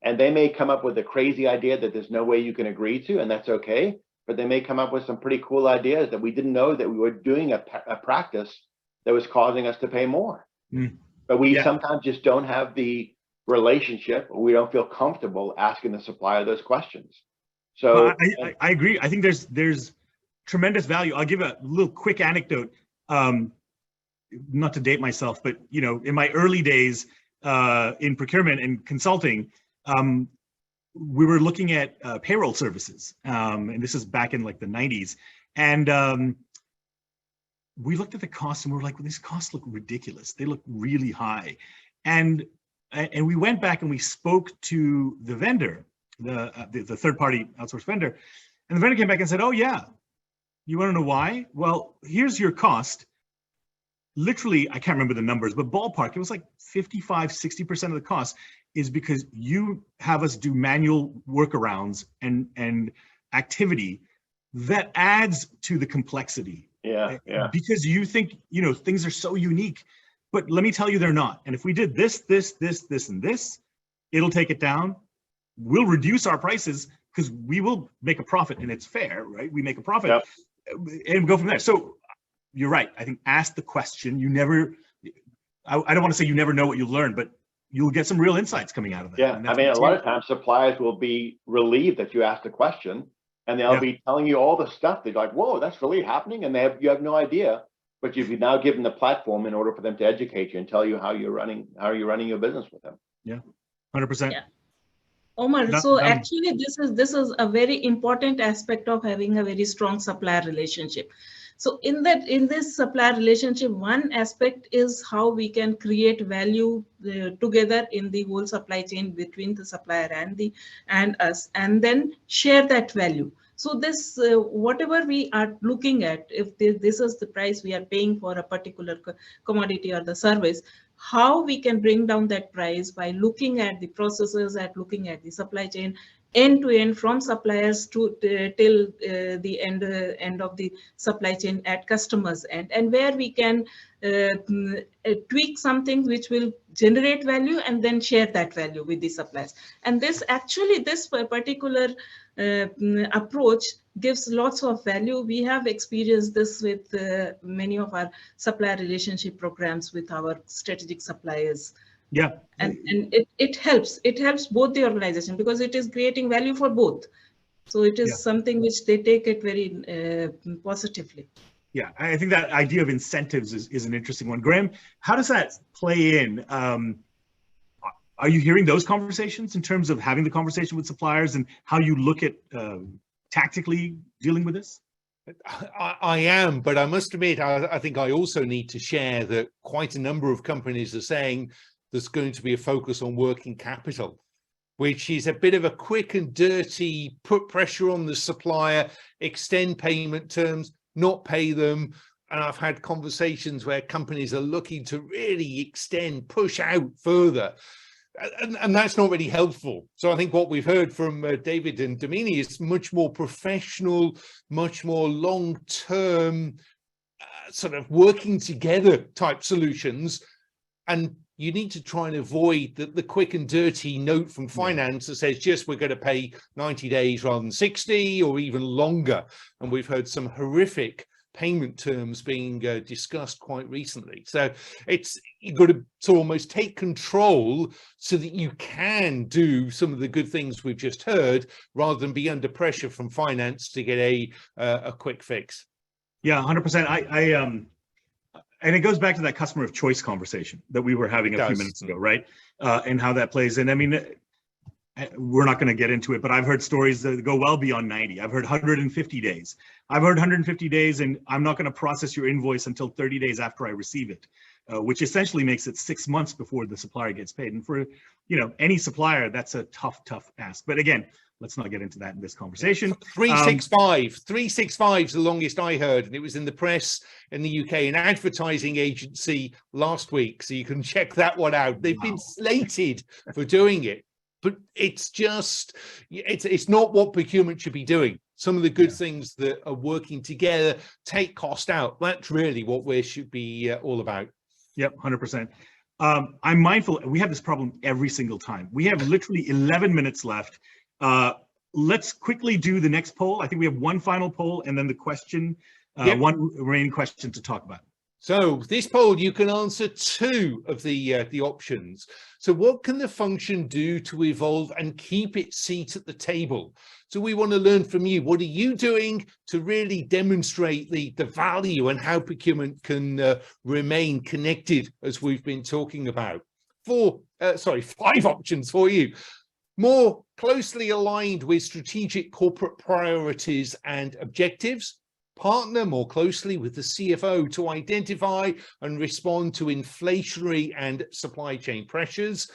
And they may come up with a crazy idea that there's no way you can agree to, and that's okay. But they may come up with some pretty cool ideas that we didn't know that we were doing a practice that was causing us to pay more. But we sometimes just don't have the relationship, or we don't feel comfortable asking the supplier those questions. So I agree. I think there's tremendous value. I'll give a little quick anecdote, not to date myself, but you know, in my early days in procurement and consulting, we were looking at payroll services, and this is back in like the 90s, and we looked at the costs and we were like, well, these costs look ridiculous. They look really high, and we went back and we spoke to the vendor, the third-party outsourced vendor, and the vendor came back and said, oh yeah, you want to know why? Well, here's your cost. Literally, I can't remember the numbers, but ballpark, it was like 55–60% of the cost is because you have us do manual workarounds and activity that adds to the complexity. Yeah. Because you think, you know, things are so unique, but let me tell you, they're not. And if we did this, and this, it'll take it down. We'll reduce our prices because we will make a profit, and it's fair, right? We make a profit and go from there. So you're right. I think ask the question. You never, I don't want to say you never know what you learn, but you'll get some real insights coming out of that. Yeah, I mean, a lot of times suppliers will be relieved that you asked the question, and they'll be telling you all the stuff. They're like, whoa, that's really happening. And you have no idea, but you've now given the platform in order for them to educate you and tell you how you're running your business with them. Yeah, 100%. Yeah. Omar, so actually this is a very important aspect of having a very strong supplier relationship. So in this supplier relationship, one aspect is how we can create value together in the whole supply chain between the supplier and us, and then share that value. So this whatever we are looking at, if this is the price we are paying for a particular commodity or the service, how we can bring down that price by looking at the processes, at looking at the supply chain end to end, from suppliers to till the end of the supply chain at customers end, and where we can tweak something which will generate value and then share that value with the suppliers. And this particular approach gives lots of value. We have experienced this with many of our supplier relationship programs with our strategic suppliers. Yeah. And it helps both the organization, because it is creating value for both. So it is something which they take it very positively. Yeah, I think that idea of incentives is an interesting one. Graham, how does that play in? Are you hearing those conversations in terms of having the conversation with suppliers and how you look at tactically dealing with this? I am, but I must admit, I think I also need to share that quite a number of companies are saying there's going to be a focus on working capital, which is a bit of a quick and dirty, put pressure on the supplier, extend payment terms, not pay them. And I've had conversations where companies are looking to really extend, push out further. And that's not really helpful. So I think what we've heard from David and Damini is much more professional, much more long-term, sort of working together type solutions. And you need to try and avoid the quick and dirty note from finance that says, just we're going to pay 90 days rather than 60 or even longer. And we've heard some horrific payment terms being discussed quite recently. So you've got to sort of almost take control so that you can do some of the good things we've just heard, rather than be under pressure from finance to get a quick fix. Yeah, 100%. And it goes back to that customer of choice conversation that we were having a few minutes ago, right? And how that plays in. I mean, we're not going to get into it, but I've heard stories that go well beyond 90. I've heard 150 days. I've heard 150 days, and I'm not going to process your invoice until 30 days after I receive it, which essentially makes it 6 months before the supplier gets paid. And for any supplier, that's a tough ask. But again, let's not get into that in this conversation. 365 is the longest I heard, and it was in the press in the UK, an advertising agency last week. So you can check that one out. They've been slated for doing it, but it's not what procurement should be doing. Some of the good things that are working together, take cost out. That's really what we should be all about. Yep, 100%. I'm mindful, we have this problem every single time. We have literally 11 minutes left. Let's quickly do the next poll. I think we have one final poll and then the question, one remaining question to talk about. So this poll, you can answer 2 of the options. So what can the function do to evolve and keep its seat at the table? So we want to learn from you. What are you doing to really demonstrate the value and how procurement can remain connected, as we've been talking about? 5 options for you. More closely aligned with strategic corporate priorities and objectives. Partner more closely with the CFO to identify and respond to inflationary and supply chain pressures.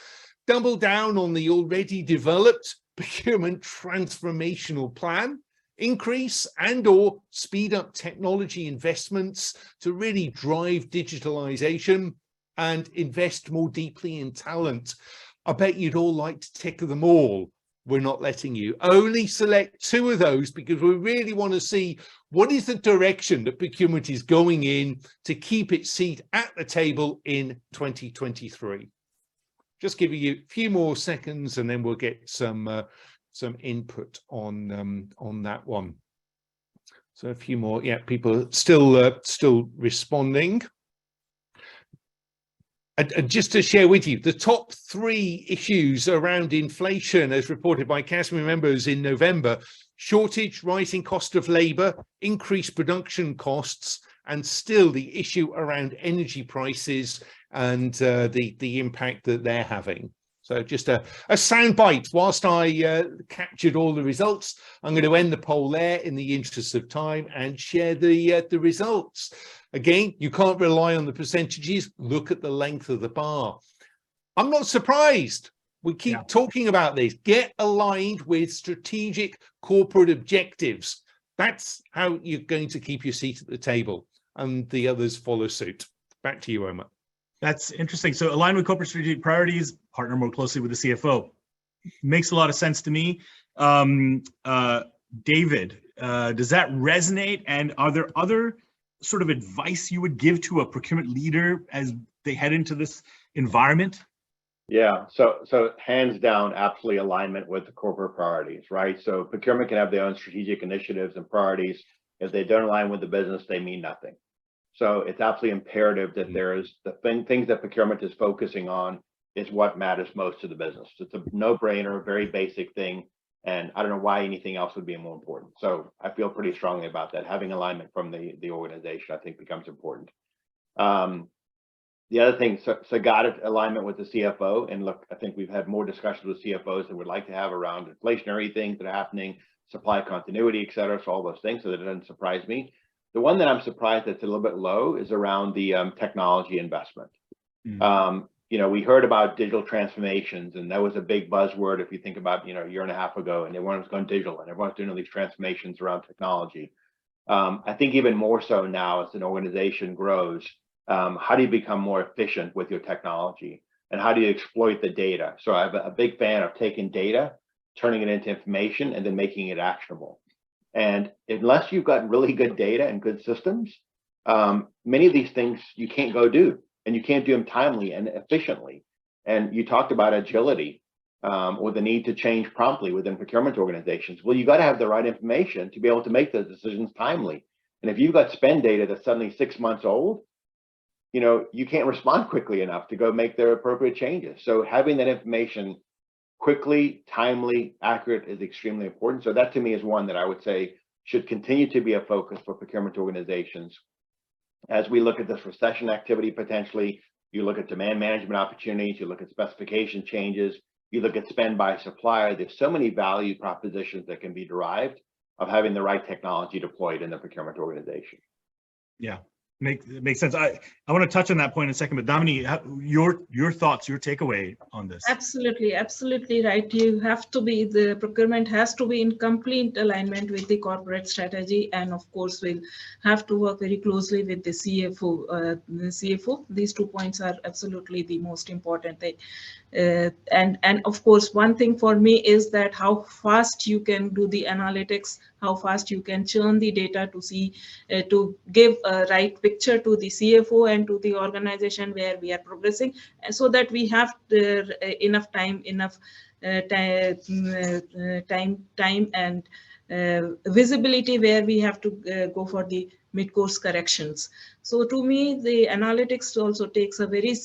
Double down on the already developed procurement transformational plan. Increase and/or speed up technology investments to really drive digitalization, and invest more deeply in talent. I bet you'd all like to tick them all. We're not letting you. Only select 2 of those, because we really want to see what is the direction that procurement is going in to keep its seat at the table in 2023. Just giving you a few more seconds, and then we'll get some input on that one. So a few more. Yeah, people are still responding. And just to share with you, the top 3 issues around inflation, as reported by CASME members in November: shortage, rising cost of labor, increased production costs, and still the issue around energy prices and the impact that they're having. So just a soundbite. Whilst I captured all the results, I'm going to end the poll there in the interest of time and share the results. Again, you can't rely on the percentages. Look at the length of the bar. I'm not surprised. We keep talking about this. Get aligned with strategic corporate objectives. That's how you're going to keep your seat at the table, and the others follow suit. Back to you, Omar. That's interesting. So align with corporate strategic priorities, partner more closely with the CFO. Makes a lot of sense to me. David, does that resonate? And are there other sort of advice you would give to a procurement leader as they head into this environment? Yeah, so hands down, absolutely alignment with the corporate priorities, right? So procurement can have their own strategic initiatives and priorities. If they don't align with the business, they mean nothing. So it's absolutely imperative that there is things that procurement is focusing on is what matters most to the business. It's a no-brainer, very basic thing, and I don't know why anything else would be more important. So I feel pretty strongly about that. Having alignment from the organization, I think, becomes important. The other thing, so got it, alignment with the CFO. And look, I think we've had more discussions with CFOs that would like to have around inflationary things that are happening, supply continuity, et cetera, so all those things, so that it doesn't surprise me. The one that I'm surprised that's a little bit low is around the technology investment. You know, we heard about digital transformations, and that was a big buzzword if you think about, you know, a year and a half ago, and everyone was going digital and everyone's doing all these transformations around technology. I think even more so now as an organization grows, how do you become more efficient with your technology, and how do you exploit the data? So I'm a big fan of taking data, turning it into information, and then making it actionable. And unless you've got really good data and good systems, many of these things you can't go do, and you can't do them timely and efficiently. And you talked about agility or the need to change promptly within procurement organizations. Well, you got to have the right information to be able to make those decisions timely. And if you've got spend data that's suddenly 6 months old, you know, you can't respond quickly enough to go make their appropriate changes. So having that information quickly, timely, accurate is extremely important. So that to me is one that I would say should continue to be a focus for procurement organizations. As we look at this recession activity potentially, you look at demand management opportunities, you look at specification changes, you look at spend by supplier, there's so many value propositions that can be derived of having the right technology deployed in the procurement organization. Yeah. Makes sense. I want to touch on that point in a second, but Damini, your thoughts, your takeaway on this. Absolutely right. You have to be, the procurement has to be in complete alignment with the corporate strategy, and of course we'll have to work very closely with the CFO. These 2 points are absolutely the most important thing. And of course, one thing for me is that how fast you can do the analytics, how fast you can churn the data to see, to give a right picture to the CFO and to the organization where we are progressing, so that we have enough time, time and visibility where we have to go for the mid-course corrections. So to me, the analytics also takes a very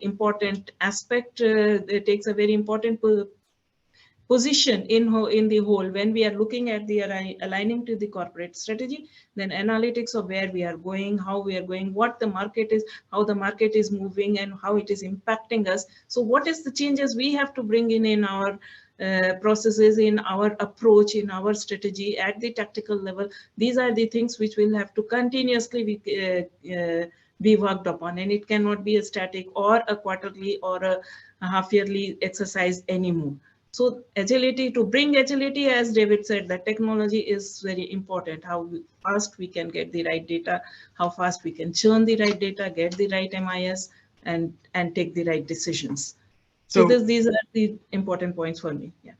important aspect. It takes a very important position in the whole. When we are looking at the aligning to the corporate strategy, then analytics of where we are going, how we are going, what the market is, how the market is moving, and how it is impacting us. So what is the changes we have to bring in our processes, in our approach, in our strategy at the tactical level. These are the things which will have to continuously be worked upon, and it cannot be a static or a quarterly or a half-yearly exercise anymore. So agility, to bring agility, as David said, that technology is very important. How fast we can get the right data, how fast we can churn the right data, get the right MIS, and take the right decisions. So these are the important points for me. Yeah.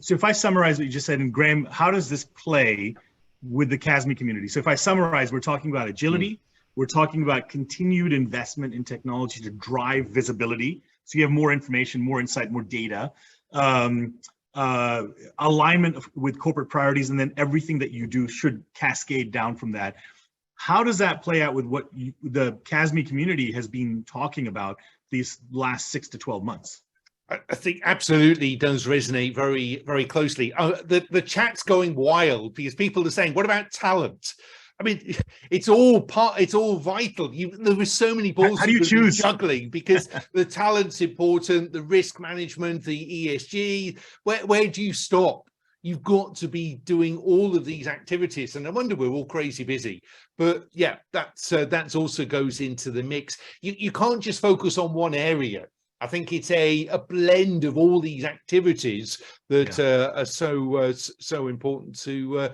So if I summarize what you just said, and Graham, how does this play with the CASME community? So if I summarize, we're talking about agility, we're talking about continued investment in technology to drive visibility. So you have more information, more insight, more data, alignment with corporate priorities, and then everything that you do should cascade down from that. How does that play out with what the CASME community has been talking about these last 6 to 12 months? I think absolutely does resonate very, very closely. The chat's going wild because people are saying, what about talent? I mean, it's all vital. There were so many balls How do you choose? juggling because the talent's important, the risk management, the ESG. Where do you stop? You've got to be doing all of these activities, and I wonder we're all crazy busy. But yeah, that's also goes into the mix. You can't just focus on one area. I think it's a blend of all these activities that are so important to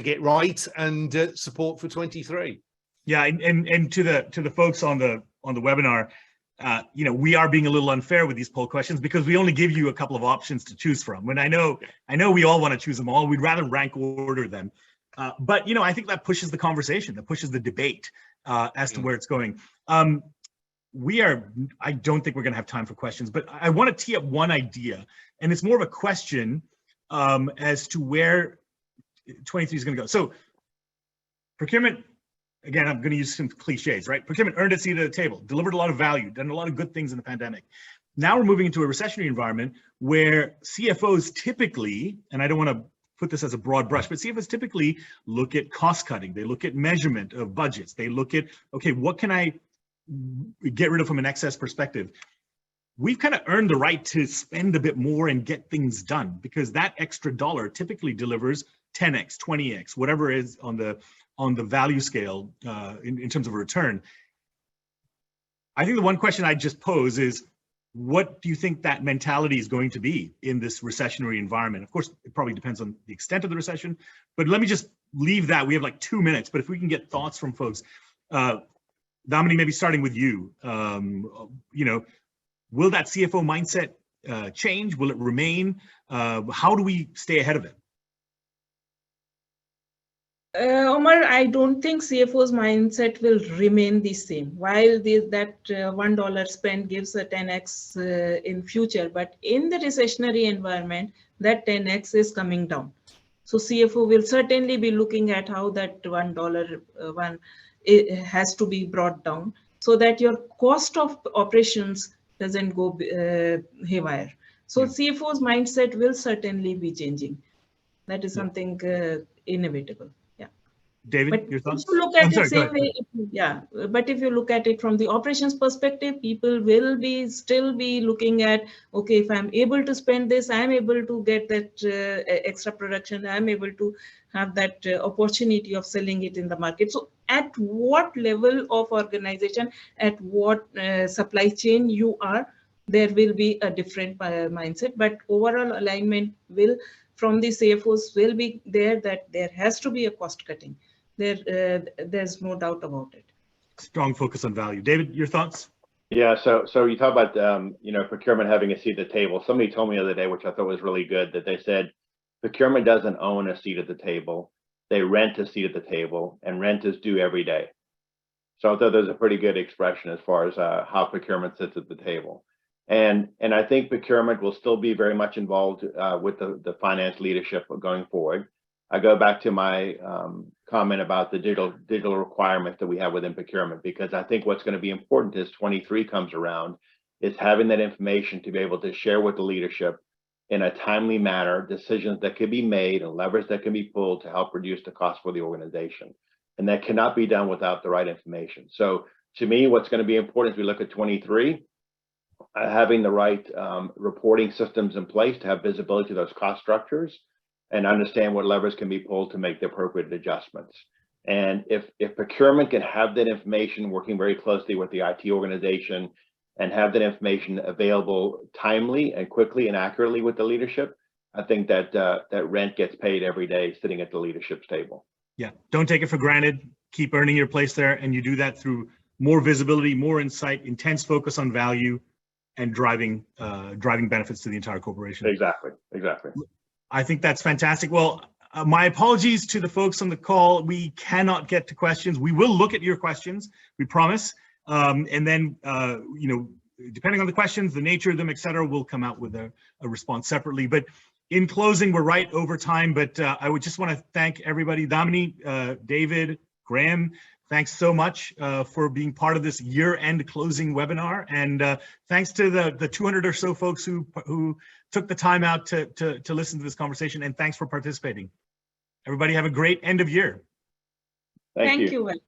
get right and support for 23. Yeah, and to the folks on the webinar, we are being a little unfair with these poll questions because we only give you a couple of options to choose from. And I know we all want to choose them all. We'd rather rank order them, but I think that pushes the conversation, that pushes the debate as to where it's going. I don't think we're going to have time for questions, but I want to tee up one idea, and it's more of a question as to where 23 is going to go. So procurement, again, I'm going to use some cliches, right? Procurement earned its seat at the table, delivered a lot of value, done a lot of good things in the pandemic. Now we're moving into a recessionary environment where CFOs typically, and I don't want to put this as a broad brush, but CFOs typically look at cost cutting. They look at measurement of budgets. They look at, okay, what can I get rid of from an excess perspective? We've kind of earned the right to spend a bit more and get things done because that extra dollar typically delivers 10x, 20x, whatever is on the value scale in terms of a return. I think the one question I just pose is, what do you think that mentality is going to be in this recessionary environment? Of course, it probably depends on the extent of the recession, but let me just leave that. We have like 2 minutes, but if we can get thoughts from folks. Damini, maybe starting with you, will that CFO mindset change? Will it remain? How do we stay ahead of it? Omar, I don't think CFO's mindset will remain the same. While that $1 spend gives a 10x in future, but in the recessionary environment, that 10x is coming down. So CFO will certainly be looking at how that $1 it has to be brought down so that your cost of operations doesn't go haywire. So CFO's mindset will certainly be changing. That is something inevitable. David, but your thoughts? If you look at it same way, but if you look at it from the operations perspective, people will still be looking at, okay, if I'm able to spend this, I'm able to get that extra production, I'm able to have that opportunity of selling it in the market. So at what level of organization, at what supply chain you are, there will be a different mindset, but overall alignment will from the CFOs will be there, that there has to be a cost cutting. There's no doubt about it. Strong focus on value. David, your thoughts? Yeah, so you talk about procurement having a seat at the table. Somebody told me the other day, which I thought was really good, that they said procurement doesn't own a seat at the table. They rent a seat at the table, and rent is due every day. So I thought there's a pretty good expression as far as how procurement sits at the table. And I think procurement will still be very much involved with the finance leadership going forward. I go back to my comment about the digital requirements that we have within procurement, because I think what's going to be important as 23 comes around is having that information to be able to share with the leadership in a timely manner, decisions that can be made and levers that can be pulled to help reduce the cost for the organization. And that cannot be done without the right information. So to me, what's going to be important as we look at 23, having the right reporting systems in place to have visibility to those cost structures and understand what levers can be pulled to make the appropriate adjustments. And if procurement can have that information working very closely with the IT organization and have that information available timely and quickly and accurately with the leadership, I think that that rent gets paid every day sitting at the leadership's table. Yeah, don't take it for granted. Keep earning your place there, and you do that through more visibility, more insight, intense focus on value, and driving benefits to the entire corporation. Exactly. I think that's fantastic. Well, my apologies to the folks on the call. We cannot get to questions. We will look at your questions, we promise. And then, depending on the questions, the nature of them, et cetera, we'll come out with a response separately. But in closing, we're right over time, but I would just want to thank everybody, Damini, David, Graham, thanks so much for being part of this year-end closing webinar. And thanks to the 200 or so folks who took the time out to listen to this conversation. And thanks for participating. Everybody have a great end of year. Thank you. Thank you.